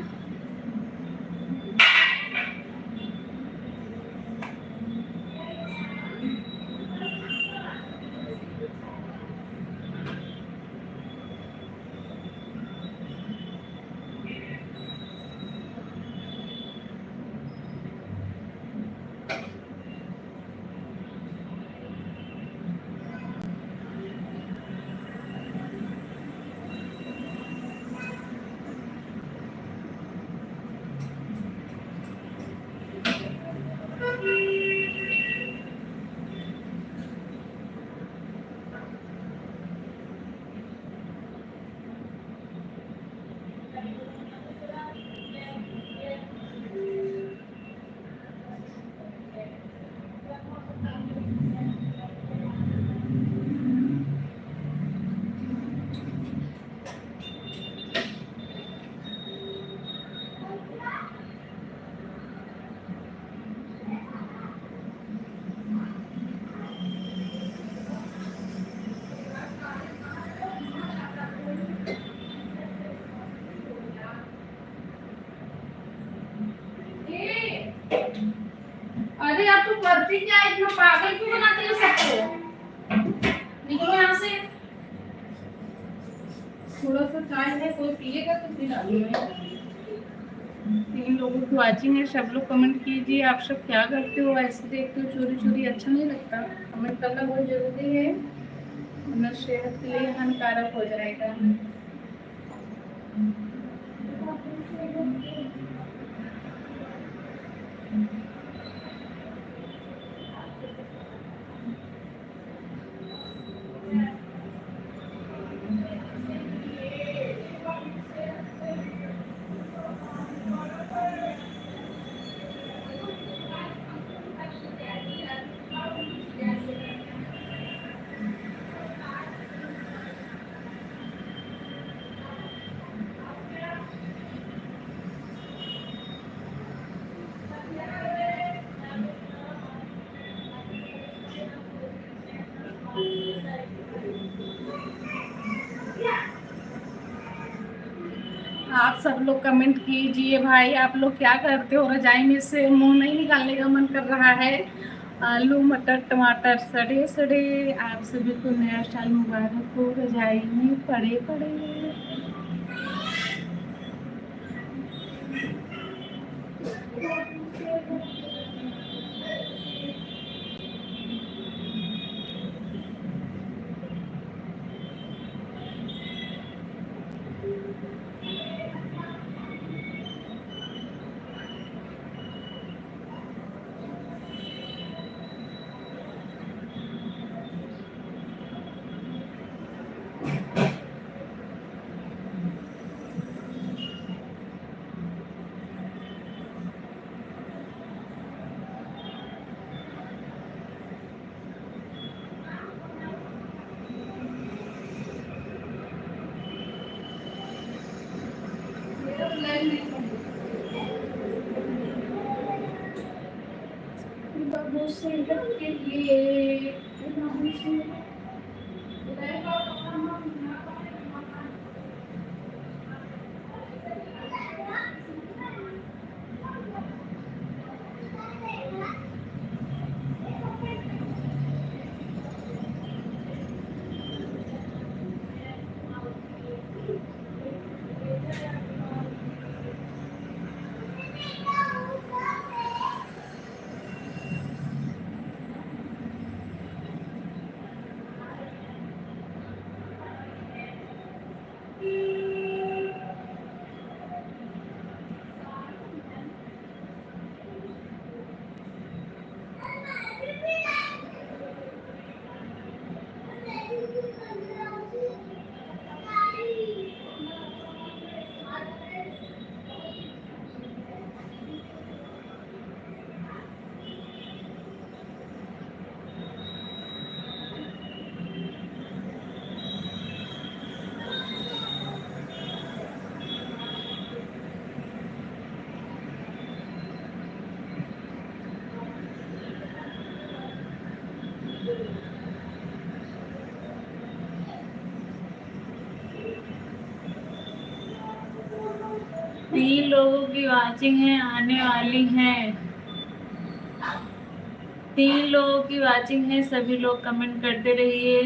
अरे आप तो करती क्या, इतना पागल क्यों बनाते हो सबको? निकलो यहाँ से। थोड़ा सा चाय है, कोई पिएगा तो फिर डालूंगा। 3 लोगों की वाचिंग है, सब लोग कमेंट कीजिए। आप सब क्या करते हो? ऐसे देखते हो चोरी चोरी, अच्छा नहीं लगता। कमेंट करना बहुत जरूरी है, वरना सेहत के लिए हानिकारक हो जाएगा। आप सब लोग कमेंट कीजिए भाई। आप लोग क्या करते हो? रजाई में से मुंह नहीं निकालने का मन कर रहा है? आलू मटर टमाटर सड़े सड़े। आप सभी को नया साल मुबारक हो। रजाई में पड़े पड़े। बाबू से के लिए बाबू से तीन लोगों की वाचिंग है आने वाली है। 3 लोगों की वाचिंग है, सभी लोग कमेंट करते रहिए।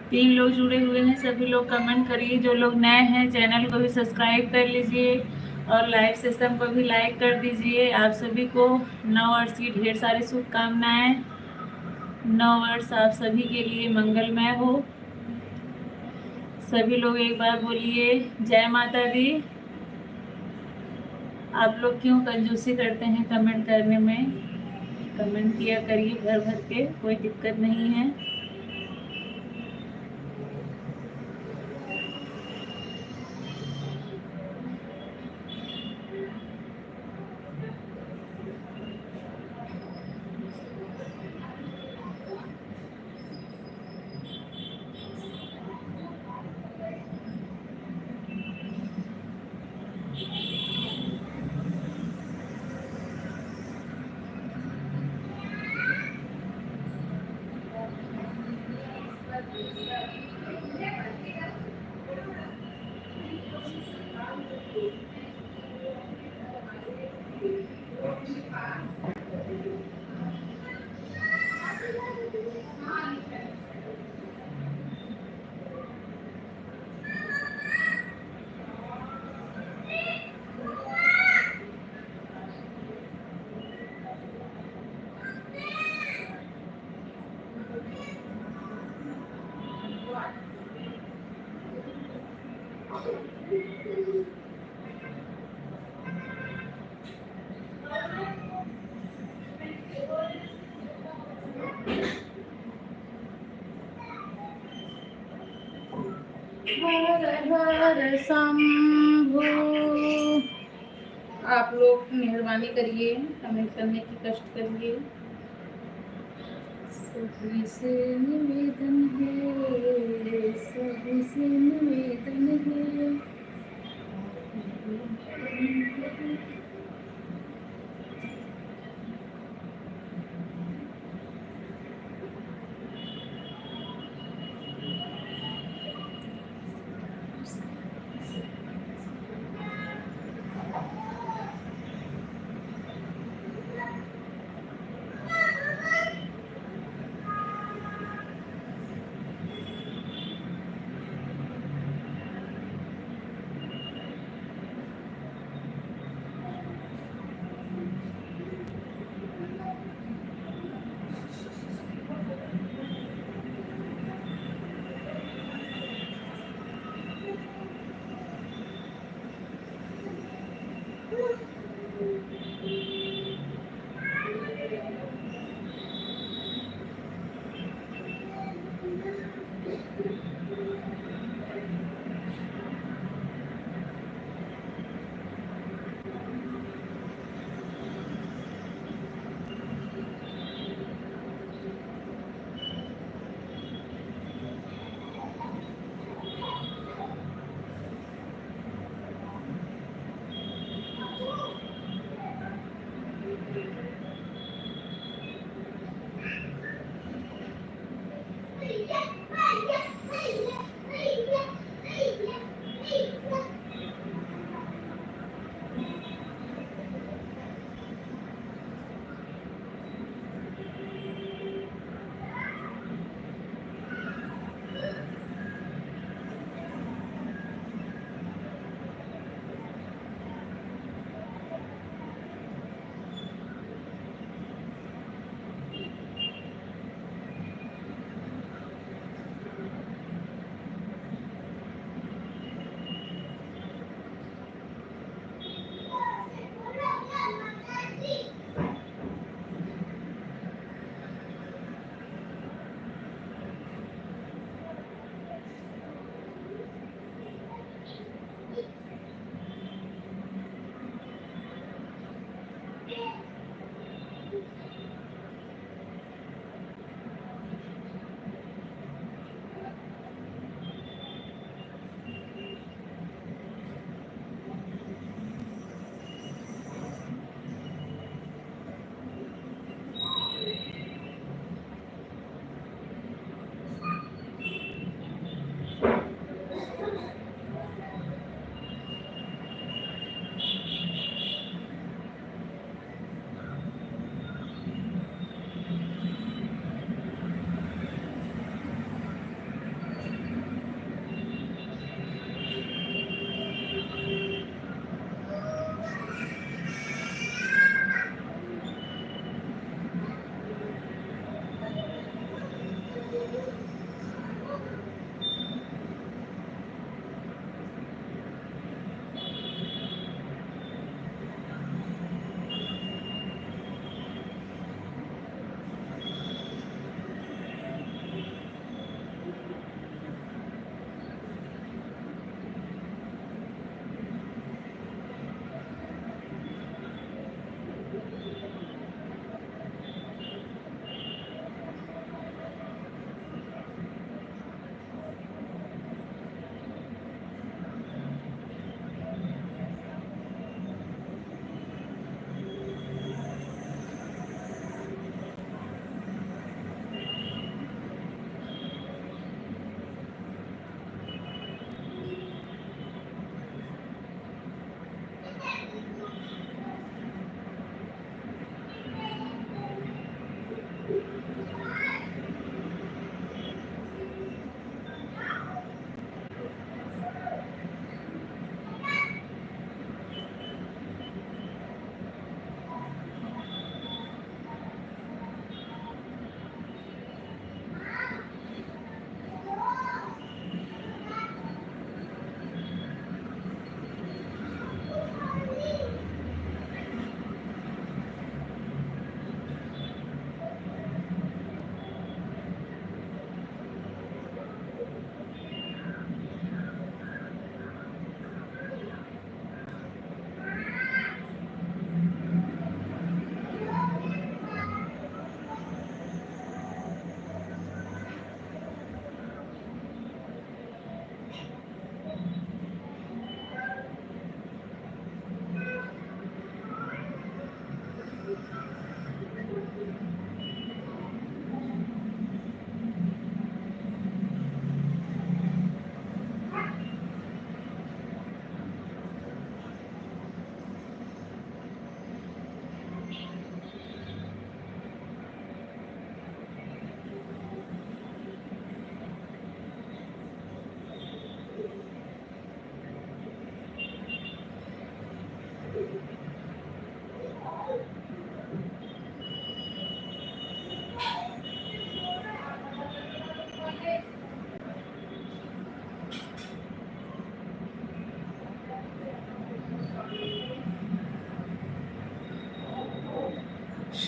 तीन लोग जुड़े हुए हैं, सभी लोग कमेंट करिए। जो लोग नए हैं चैनल को भी सब्सक्राइब कर लीजिए और लाइव सेशन को भी लाइक कर दीजिए। आप सभी को नव वर्ष की ढेर सारी शुभकामनाएं। नव वर्ष आप सभी के लिए मंगलमय हो। सभी लोग एक बार बोलिए जय माता दी। आप लोग क्यों कंजूसी करते हैं कमेंट करने में? कमेंट किया करिए भर भर के, कोई दिक्कत नहीं है। हर हर शंभु। आप लोग मेहरबानी करिए, कमेंट करने की कष्ट करिए। सभी से निवेदन है, सभी से निवेदन है।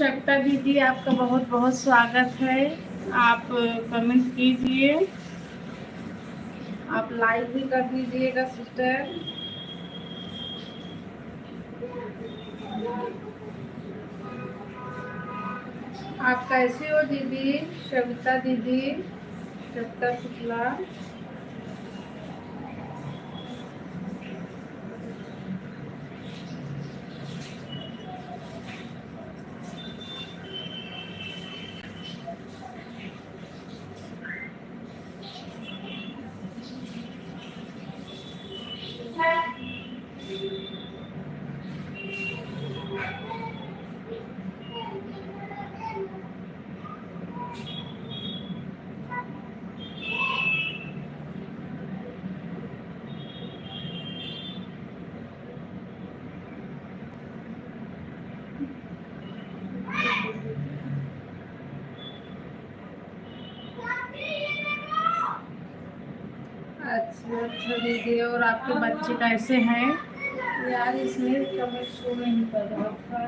श्वेता दीदी, आपका बहुत बहुत स्वागत है। आप कमेंट कीजिए, आप लाइक भी कर दीजिएगा सिस्टर। आप कैसे हो दीदी? श्वेता दीदी, श्वेता शुक्ला। अच्छा दीदी, और आपके बच्चे कैसे हैं? यार इसमें कमेंट शो नहीं कर रहा था।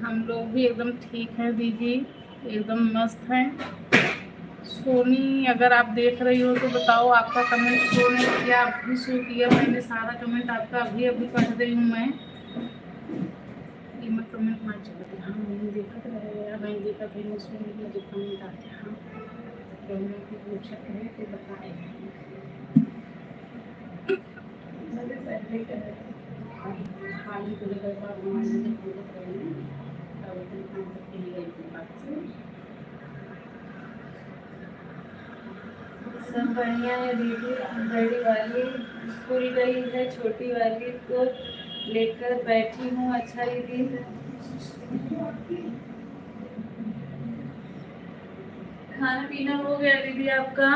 हम लोग भी एकदम ठीक हैं दीदी, एकदम मस्त हैं। सोनी, अगर आप देख रही हो तो बताओ, आपका कमेंट शो नहीं किया, अभी शो किया मैंने सारा कमेंट आपका, अभी अभी पढ़ रही हूँ मैं। ये मैं कमेंट मान चुकी, हाँ मैंने देखा तो रहेगा, मैंने देखा फिर उसमें मुझे कमेंट आते हैं। तो मैं भी पूछा है तो बताए मैंने पहले खाली को लेकर बात हमारे पूरे करेंगे सब बढ़िया है दीदी। बड़ी वाली स्कूल गई है, छोटी वाली को लेकर बैठी हूँ। अच्छा दीदी, खाना पीना हो गया दीदी आपका?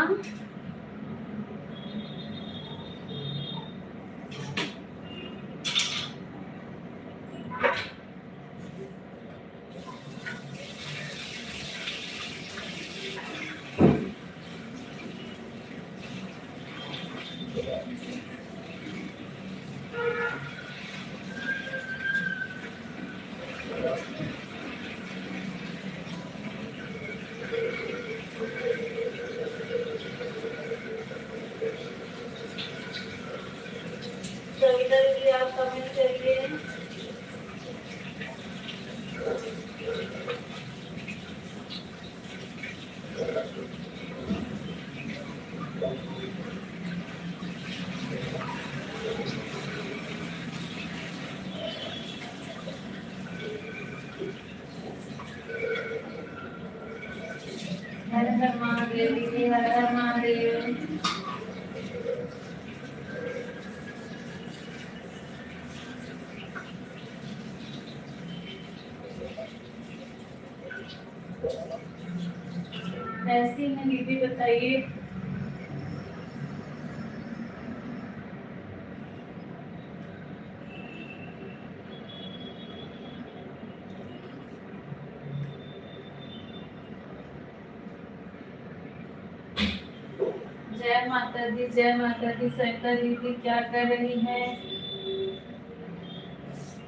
कविता दीदी, आप कमेंट करिए। हर हर महादेव दीदी, हर हर महादेव। कैसी हैं दीदी बताइए? जय माता दी, जय माता दी। सविता दीदी क्या कर रही हैं?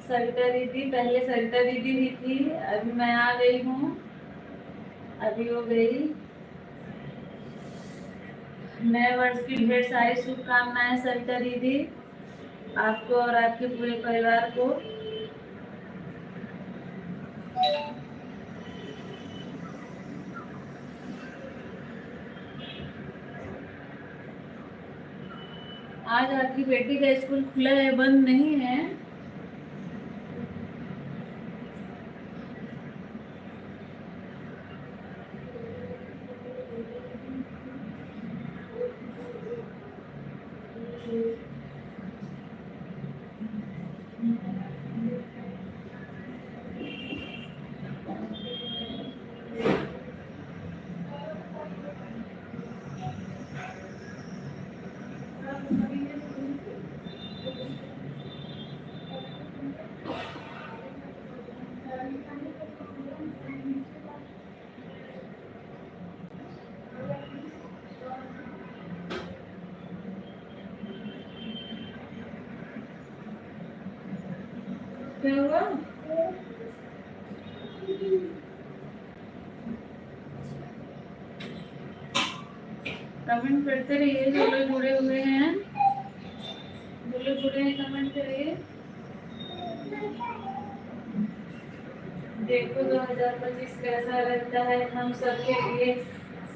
सविता दीदी, पहले सविता दीदी भी थी, अभी मैं आ गई हूँ, अभी हो गई। नए वर्ष की ढेर सारी शुभकामनाएं सविता दीदी, आपको और आपके पूरे परिवार को। आज आपकी बेटी का स्कूल खुला है, बंद नहीं है? क्या हुआ? कमेंट करते रहिए जो लोग जुड़े हुए हैं, जो लोग जुड़े हैं कमेंट करिए। देखो 2025 कैसा रहता है हम सबके लिए।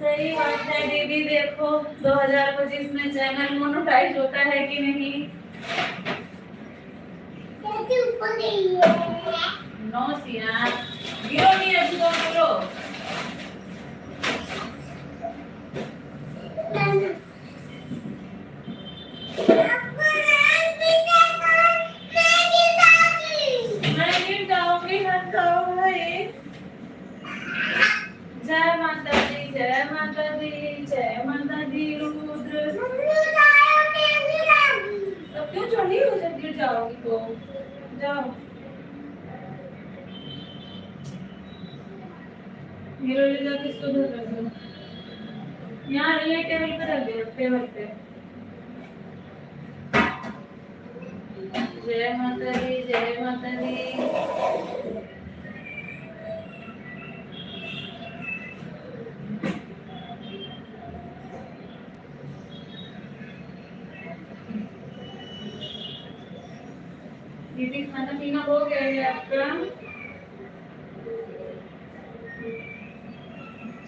सही बात है दीदी, देखो 2025 में चैनल मोनेटाइज होता है कि नहीं। नो सिया, गिरो नहीं अभी तो गिरो। मैं गिर जाऊंगी, हट जाओ भाई। जय माता दी, जय माता दी, जय माता दी। रुद्र तो क्यों चढ़ी हो जब गिर जाओगी तो? जाओ हीरो ले जाके इसको धर रख दो। यहाँ ये टेबल पे रख दो, टेबल पे। जय माता दी, जय माता दी। दीदी खाना पीना हो गया है आपका?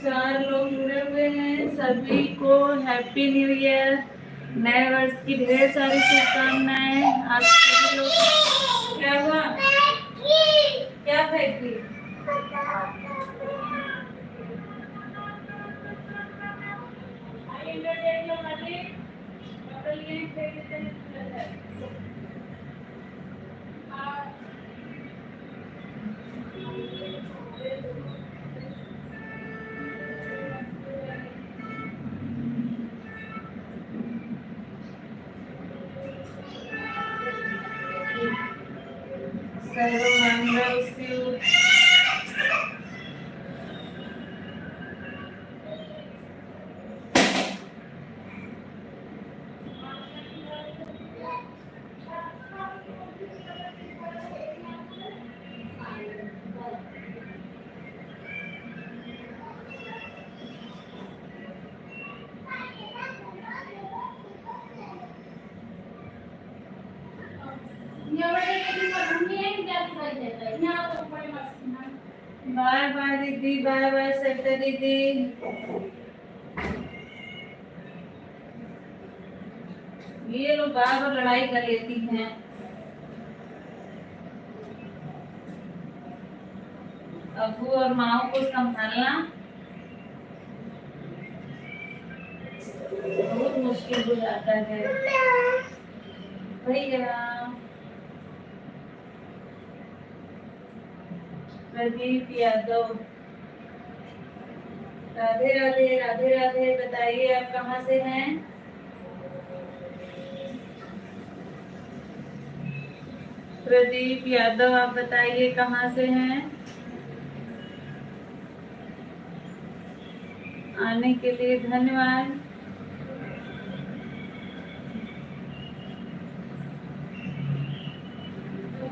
4 लोग जुड़े हुए हैं, सभी को हैप्पी न्यू ईयर, नए वर्ष की ढेर सारी शुभकामनाएं। आप सभी लोग। क्या हुआ? क्या फेंकी? सर्वमंगल शिव। बाय बाय दीदी, बाय बाय सरिता दीदी। ये लोग बार बार लड़ाई कर लेती हैं। अबू और माओ को संभालना बहुत मुश्किल हो जाता है भैया। प्रदीप यादव, राधे राधे, राधे राधे। बताइए आप कहाँ से हैं? प्रदीप यादव, आप बताइए कहाँ से हैं? आने के लिए धन्यवाद।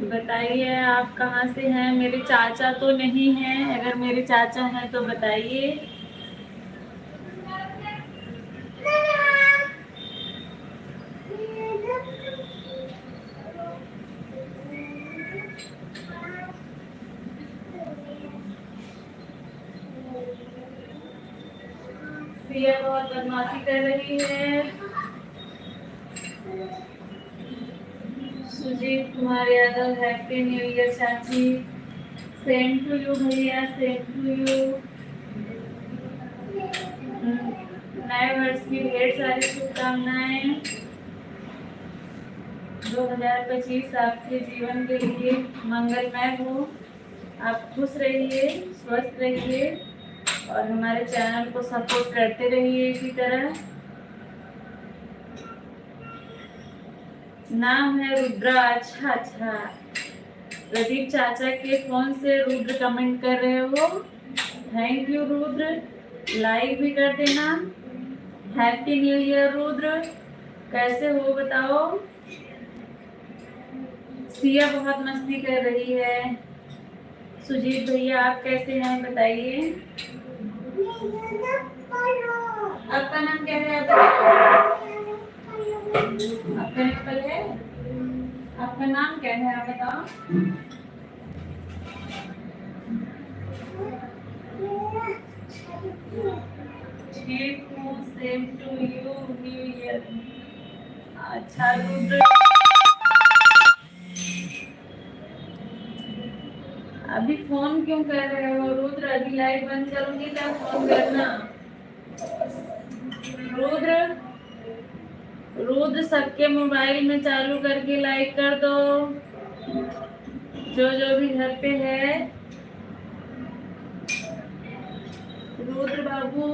बताइए आप कहाँ से हैं? मेरे चाचा तो नहीं हैं, अगर मेरे चाचा हैं तो बताइए। सिया बहुत बदमाशी कर रही है। Sujit Kumar Yadav, happy new year चाची। सेम टू यू भैया, सेम टू यू। नए वर्ष की ढेर सारी शुभकामनाएं। 2025 आपके जीवन के लिए मंगलमय हो। आप खुश रहिए, स्वस्थ रहिए और हमारे चैनल को सपोर्ट करते रहिए इसी तरह। नाम है रुद्रा। अच्छा अच्छा, प्रदीप चाचा के फोन से रुद्र कमेंट कर रहे हो। थैंक यू रुद्र, लाइक भी कर देना। हैप्पी न्यू ईयर रुद्र, कैसे हो बताओ? सिया बहुत मस्ती कर रही है। सुजीत भैया आप कैसे हैं बताइए। आपका नाम क्या है आप बताओ। आपका एप्पल है। आपका नाम क्या है आप बताओ। ठीक हूँ, same to you, new year. अच्छा रुद्र, अभी फोन क्यों कर रहे हो रुद्र? अभी लाइट बंद करूंगी तब फोन करना। रुद्र, रुद्र सबके मोबाइल में चालू करके लाइक कर दो, जो जो भी घर पे है। रुद्र बाबू,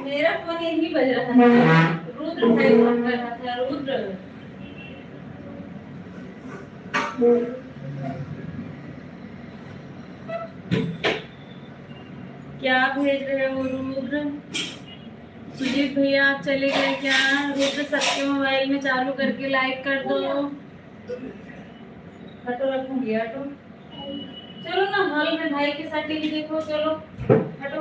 मेरा फोन यही बज रहा था। रुद्र भाई फोन कर रहा था। रुद्र, क्या भेज रहे हो रुद्र? सुजीत भैया आप चले गए क्या? रुद्र सबके मोबाइल में चालू करके लाइक कर दो। हटो, रखूंगी हटो। चलो ना हॉल में भाई के साथ टीवी देखो, चलो हटो।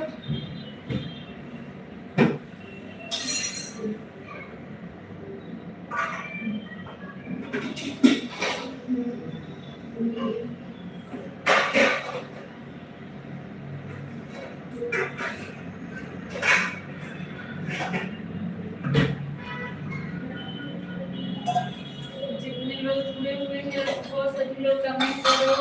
जितने लोग जुड़े हुए हैं वो सभी लोग कमेंट करो।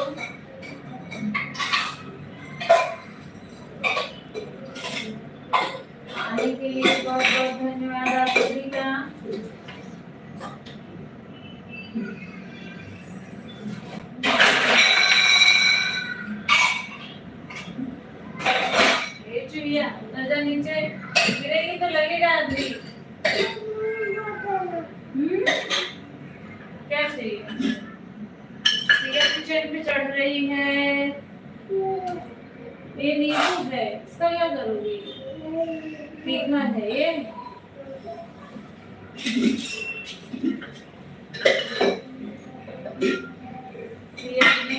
आने के लिए बहुत बहुत धन्यवाद आप सभी का। ये चुहिया नजर नीचे गिरेगी तो लगेगा आदमी। क्या चाहिए? सिगरेट की चेट पे चढ़ रही है। ये नींबू है, इसका क्या करोगी? तीखा है ये।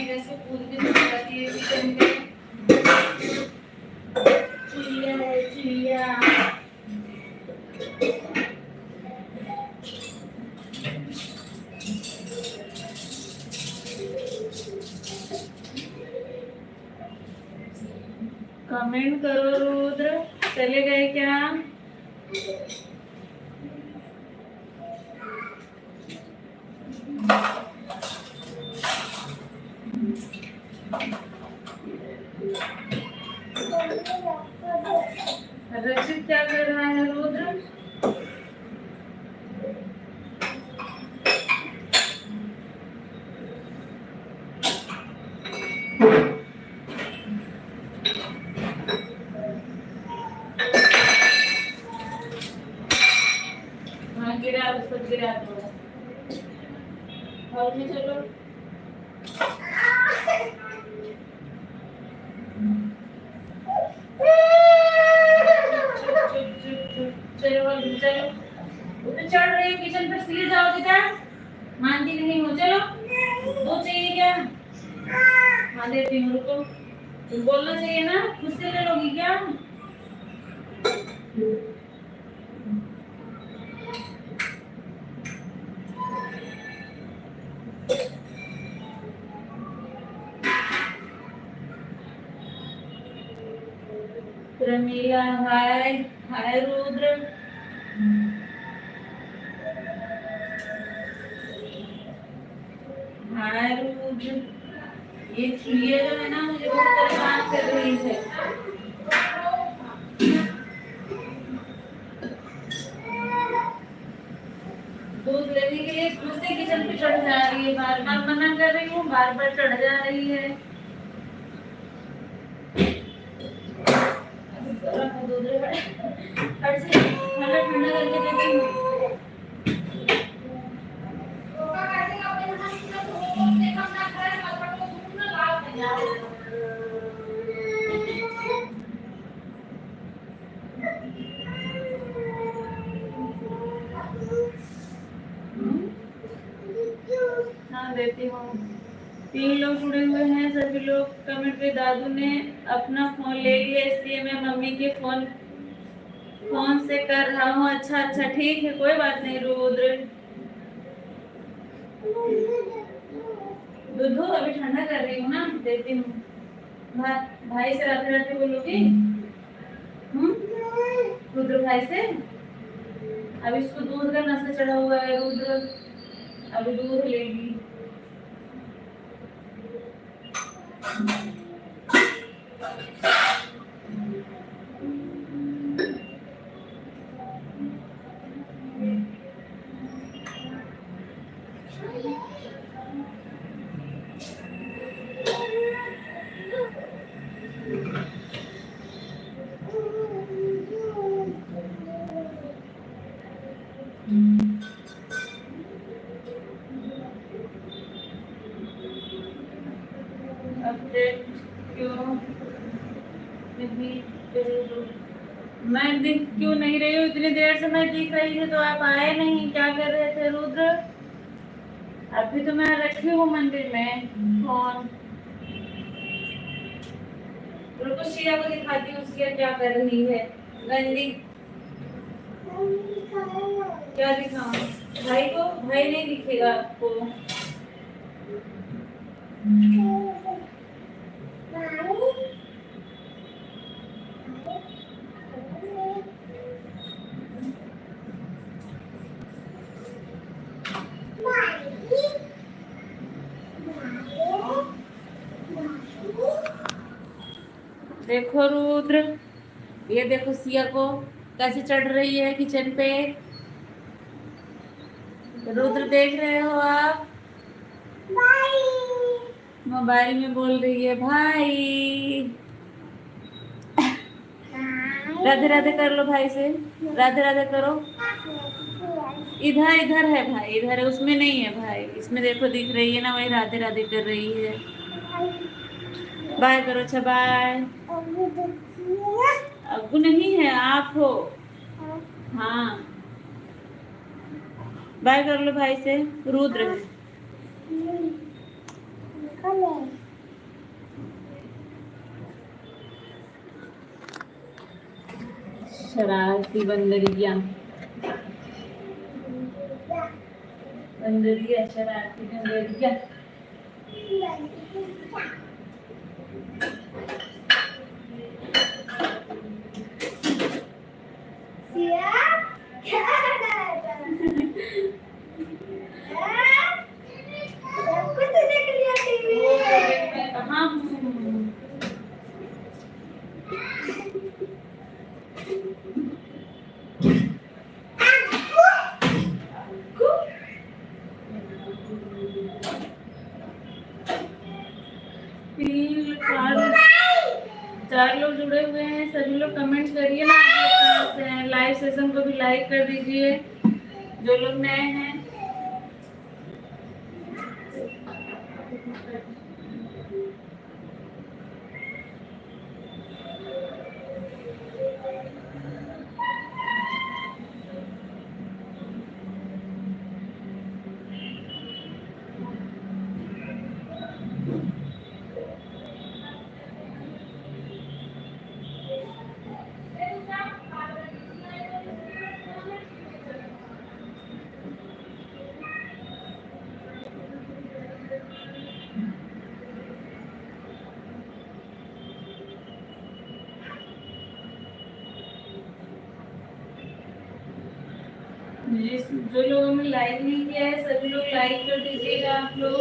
कैसे कूद के चली जाती है किचन में। चिड़िया है चिड़िया। कमेंट करो रुद्र, चले गए क्या? रचित क्या कर रहा है रुद्र? हाँ गिरा, सब गिरा दो। हॉल में चलो। चलो हॉल में चलो। उधर चढ़ रही हो किचन पर, सीधे जाओ बेटा। मानती नहीं हो, चलो। दो चाहिए क्या? हाँ देती हूँ, रुको। तुम बोलना चाहिए ना, खुद से ले लोगी क्या? प्रमीला हाय। हाय रुद्र। हाय रुद्र। ये चुहिया जो है ना मुझे बहुत परेशान कर रही है। दूध लेने के लिए दूसरे किचन पे चढ़ जा रही है। बार बार मना कर रही हूँ, बार बार चढ़ जा रही है। दूध देती हूँ। 3 लोग जुड़े हुए हैं, सभी लोग कमेंट पे दादू ने अपना फोन ले लिया इसलिए मैं मम्मी के फोन से कर रहा हूँ। अच्छा ठीक है, कोई बात नहीं रुद्र। दूध अभी ठंडा कर रही हूँ ना, देती हूँ। भाई से रात रात बोलोगी रुद्र भाई से। अब इसको दूध का नशा चढ़ा हुआ है रुद्र, अभी दूध लेगी। अपडेट क्यों मैं दिख क्यों नहीं रही हूँ? इतनी देर से मैं दिख रही थी तो आप आए नहीं, क्या कर रहे थे रुद्र? अभी तो मैं रखी हूँ मंदिर में फोन। रुको शिया को दिखाती हूँ, शिया क्या कर रही है। गंदी क्या दिखाऊं? भाई को? भाई नहीं दिखेगा आपको। देखो रुद्र, ये देखो सिया को कैसे चढ़ रही है किचन पे। रुद्र देख रहे हो आप? मोबाइल में बोल रही है भाई। राधे राधे कर लो भाई से, राधे राधे करो। इधर है भाई, इधर है, उसमें नहीं है भाई, इसमें देखो दिख रही है ना, वही राधे राधे कर रही है। बाय करो। अच्छा बाय। अब्बू नहीं है, आप हो। हाँ बाय कर लो भाई से। रुद्र है। शरारती बंदरिया, बंदरिया शरारती बंदरिया। कहाँ चार लोग जुड़े हुए हैं, सभी लोग कमेंट करिए ना। आप लोग लाइव सेशन को भी लाइक कर दीजिए जो लोग नए हैं। जो लोगों ने लाइक नहीं किया है सभी लोग लाइक कर दीजिएगा। आप लोग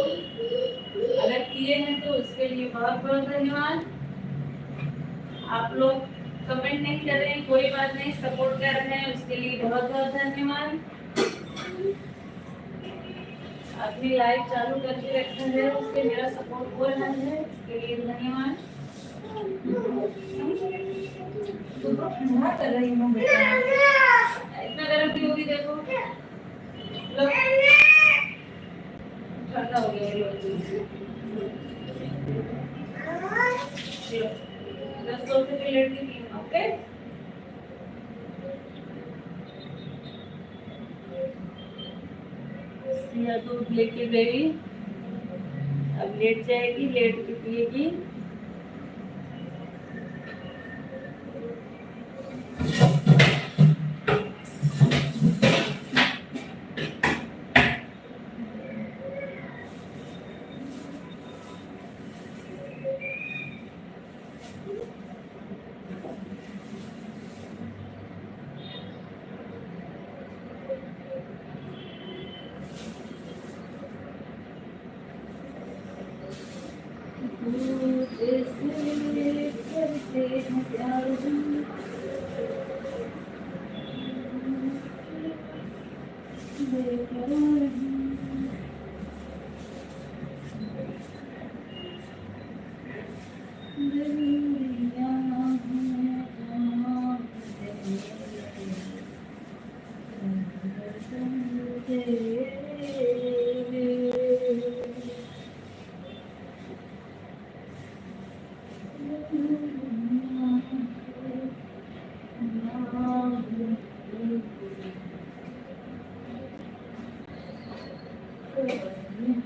अगर किए हैं तो उसके लिए बहुत बहुत धन्यवाद। आप लोग कमेंट नहीं कर रहे हैं, कोई बात नहीं, सपोर्ट कर रहे हैं उसके लिए बहुत बहुत धन्यवाद। अपनी लाइव चालू करके रखा है, उससे मेरा सपोर्ट हो रहा है, इसके लिए धन्यवाद। ठंडा कर रही हूँ बेटा, इतना गर्म क्यों होगी? देखो ठंडा हो गया। 10 रुपए की प्लेट की, ओके। सिया दूध लेके गई। लेट जाएगी, लेट के पिएगी। जैसे करते हैं प्यार हम, बेकरार हम, दरिया हैं जहाँ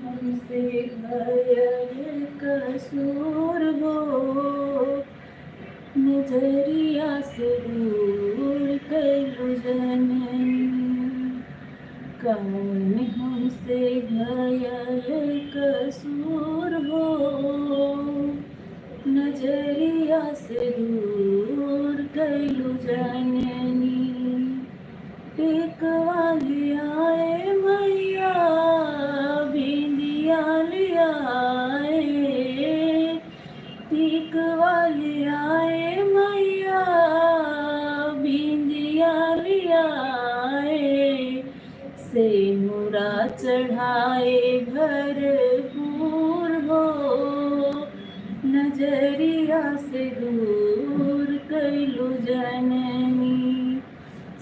हमसे घायल कसूर हो, नजरिया से दूर कलू जननी, कौन हमसे घायल कसूर हो, नजरिया से दूर कलू जननी। एक वाली आए मैया बिंदिया लियाए, एक वाली आए मैया बिंदिया लियाए, से मुरा चढ़ाए भरपूर हो, नजरिया से दूर कैलू जननी,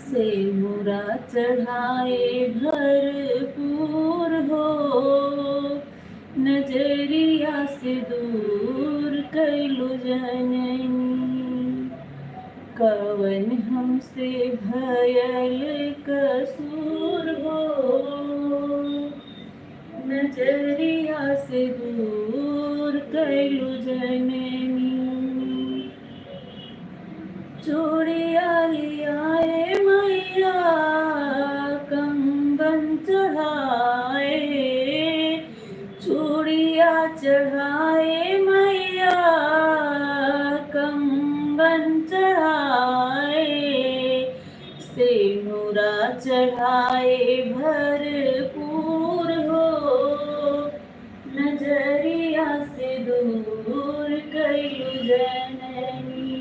से मुरा चढ़ाए भरपूर हो, नजरिया से दूर कैलू जननी। कवन हमसे भयल कसूर हो, नजरिया से दूर कैलू जननी। चूड़िया लियाए मैया कंगन चढ़ाए, चूड़िया चढ़ाए मैया कंगन चढ़ाए, से नूरा चढ़ाए भरपूर हो, नजरिया से दूर कैलू जननी,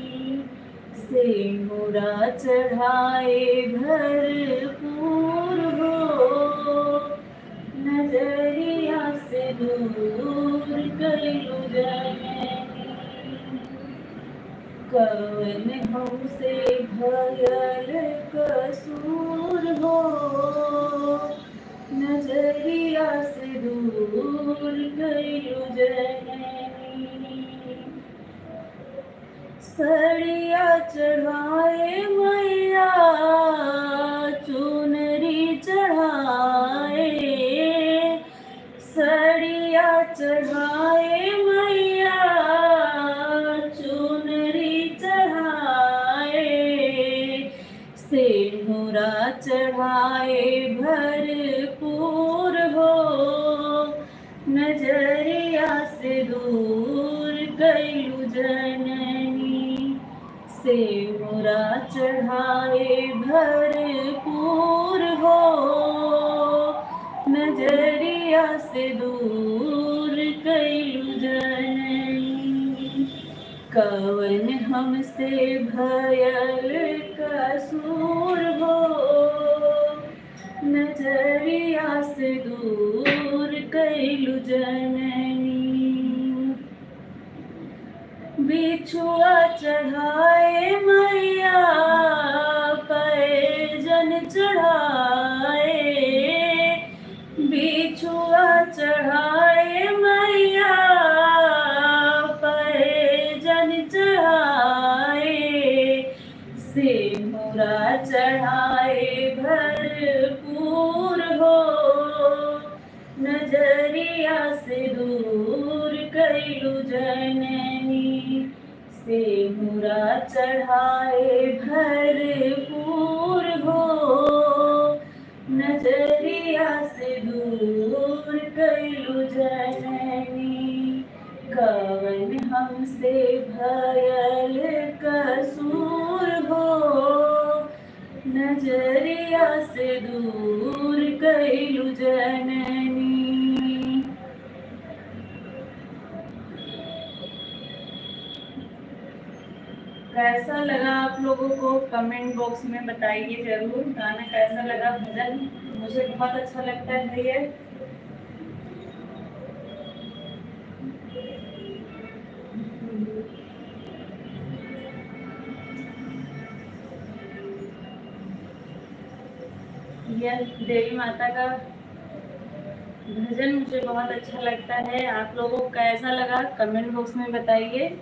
से मुरा चढ़ाए भरपूर हो, नजरिया से दूर कैलू जननी। कवन हमसे भयल कसूर हो, नजरिया से दूर कैलू जननी। सड़िया चढ़ाए मैया चुनरी चढ़ाए, सड़िया चढ़ाए मैया चुनरी चढ़ाए, से नूरा चढ़ाए भरपूर हो, नजरिया से दूर कैलू जननी, से मुरा चढ़ाए भरपूर हो, नजरिया से दूर कैलू जननी। कवन हमसे भयल कसूर हो, नजरिया से दूर कैलू जननी। बिछुआ चढ़ाए मैया पैजन चढ़ाए, बिछुआ चढ़ाए मैया पैजन चढ़ाए, से मुरा चढ़ाए भरपूर हो, नजरिया नजरिया से दूर कैलू जननी से मुरा चढ़ाए भरपूर हो नजरिया से दूर कैलू जननी कवन हमसे भयल कसूर हो नजरिया से दूर कैलू जननी। कैसा लगा आप लोगों को कमेंट बॉक्स में बताइए जरूर। गाना कैसा लगा, भजन मुझे बहुत अच्छा लगता है ये। यह देवी माता का भजन मुझे बहुत अच्छा लगता है। आप लोगों को कैसा लगा कमेंट बॉक्स में बताइए।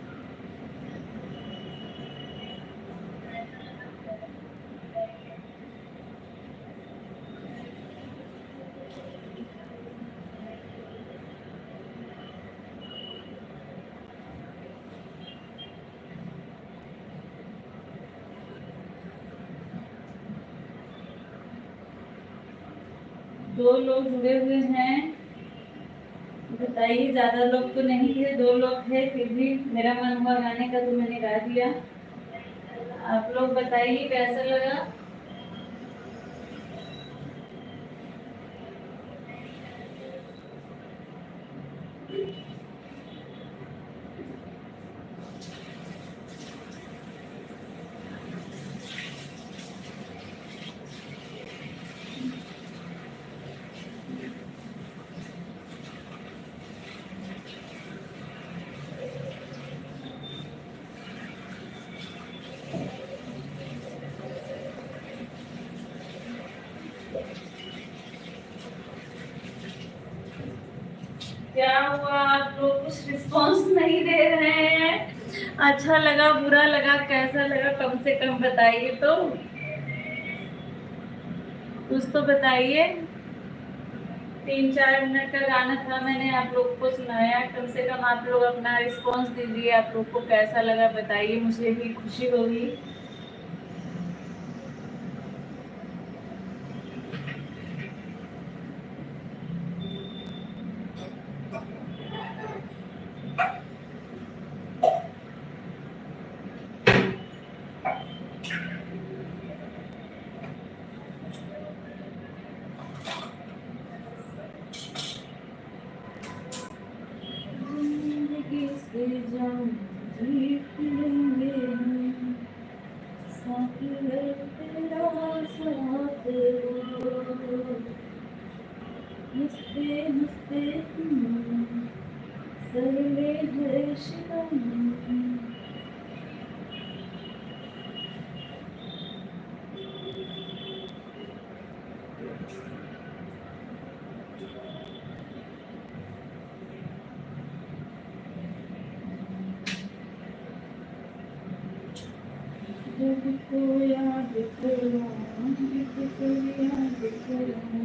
दो लोग जुड़े हुए हैं, बताइए। ज्यादा लोग तो नहीं थे, 2 लोग थे, फिर भी मेरा मन हुआ गाने का तो मैंने गा दिया। आप लोग बताइए कैसा लगा। क्या हुआ, आप लोग कुछ रिस्पॉन्स नहीं दे रहे हैं? अच्छा लगा, बुरा लगा, कैसा लगा, कम से कम बताइए तो, कुछ तो बताइए। 3-4 मिनट का गाना था, मैंने आप लोग को सुनाया। कम से कम आप लोग अपना रिस्पॉन्स दीजिए। आप लोग को कैसा लगा बताइए, मुझे भी खुशी होगी। से जाऊं जीत लेंगे हम, साथ है तेरा साथ हो, हंसते हंसते सहेले है शिकन। जब को याद करो, किसको याद करो।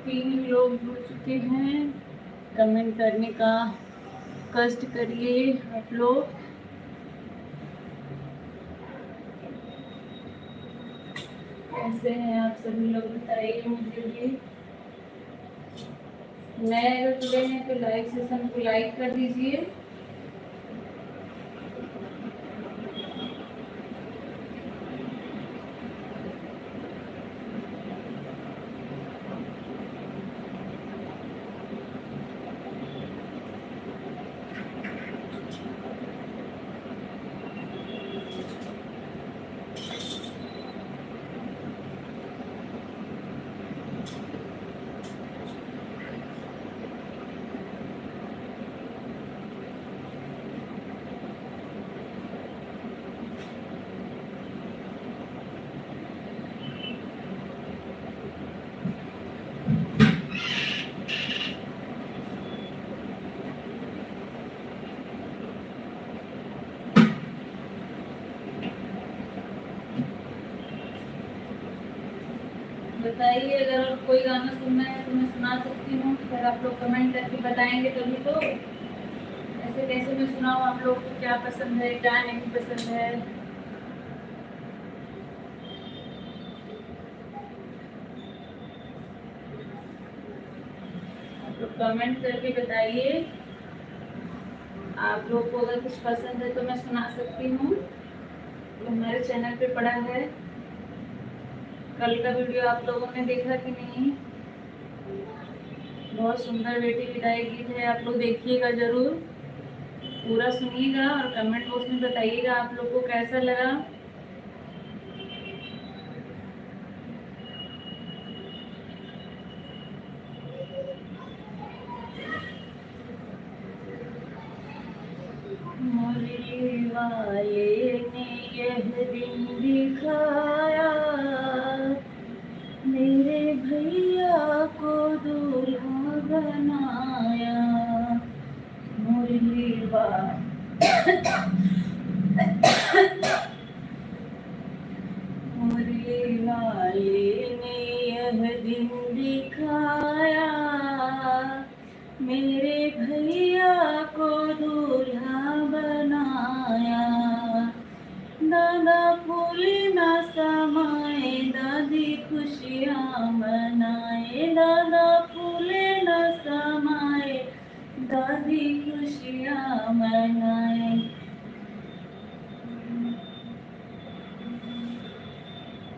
तीन लोग हो चुके हैं। कमेंट करने का कष्ट करिए आप लोग। कैसे हैं आप सभी लोग बताइए मुझे भी। नए अगर जुड़े हैं तो लाइव सेशन को लाइक कर दीजिए। बताइए, अगर कोई गाना सुनना है तो मैं सुना सकती हूँ। फिर आप लोग कमेंट करके बताएंगे तभी तो। ऐसे कैसे मैं सुनाऊँ आप लोग को क्या पसंद है क्या नहीं पसंद है। आप लोग कमेंट करके बताइए। आप लोग को अगर कुछ पसंद है तो मैं सुना सकती हूँ। तो हमारे चैनल पे पड़ा है। कल का वीडियो आप लोगों ने देखा कि नहीं? बहुत सुंदर बेटी विदाई गीत है, आप लोग देखिएगा जरूर, पूरा सुनिएगा और कमेंट बॉक्स में बताइएगा आप लोग को कैसा लगा। मुरली वाले ने यह दिन दिखाया, मेरे भैया को दूल्हा बनाया। मुरली मुरली वाले ने यह दिन दिखाया, मेरे भैया को दूल्हा बनाया। दादा फूले ना समाए, दादी खुशियाँ मनाए। दादा फूले ना समाए, दादी खुशियाँ मनाए।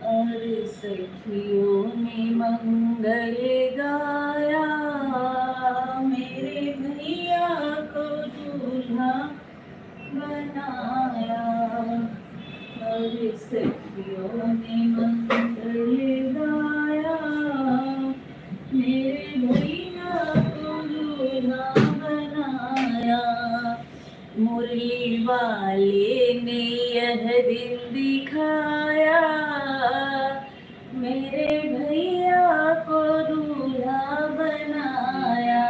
और सखियों ने मंगल गाया, मेरे भैया को दूल्हा बनाया। और सखियों ने मंगल गाया, मेरे भैया को दूल्हा बनाया। मुरली वाले ने यह दिन दिखाया, मेरे भैया को दूल्हा बनाया।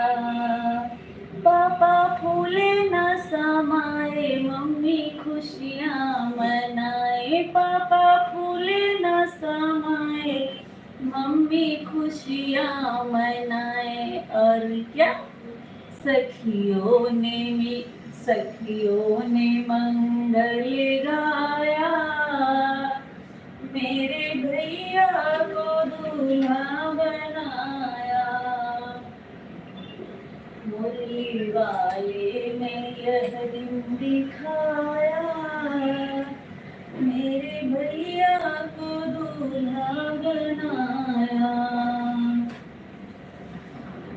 पापा फूले न समाए, मम्मी खुशियाँ मनाए। पापा फूले न समाए, मम्मी खुशियाँ मनाए। और क्या सखियों ने मंगल गाया, मेरे भैया को दूल्हा बनाया। मुरली वाले ने यह दिन दिखाया, मेरे भैया को दूल्हा बनाया।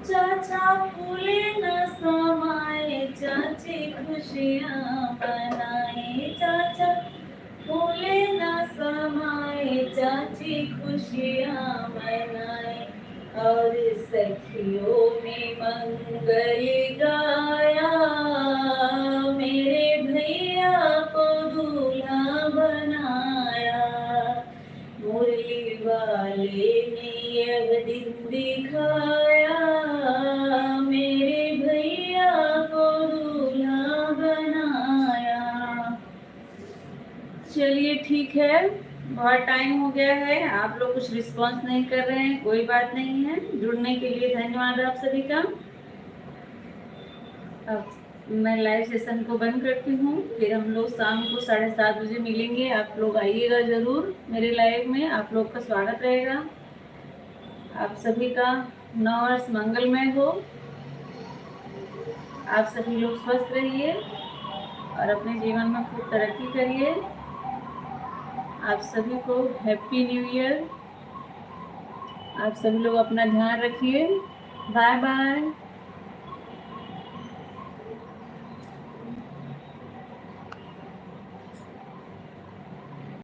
चाचा फूले न समाए, चाची खुशियाँ मनाए। चाचा फूले न समाए, चाची खुशियाँ मनाए। और सखियों ने मंगल गाया, मेरे भैया को दूल्हा बनाया। मुरली वाले ने यह दिन दिखाया, मेरे भैया को दूल्हा बनाया। चलिए ठीक है, बहुत टाइम हो गया है, आप लोग कुछ रिस्पॉन्स नहीं कर रहे हैं, कोई बात नहीं है। जुड़ने के लिए धन्यवाद आप सभी का। अब मैं लाइव सेशन को बंद करती हूँ, फिर हम लोग शाम को 7:30 बजे मिलेंगे। आप लोग आइएगा ज़रूर मेरे लाइव में, आप लोग का स्वागत रहेगा। आप सभी का नव वर्ष मंगलमय हो। आप सभी लोग स्वस्थ रहिए और अपने जीवन में खूब तरक्की करिए। आप सभी को हैप्पी न्यू ईयर। आप सभी लोग अपना ध्यान रखिए। Bye bye.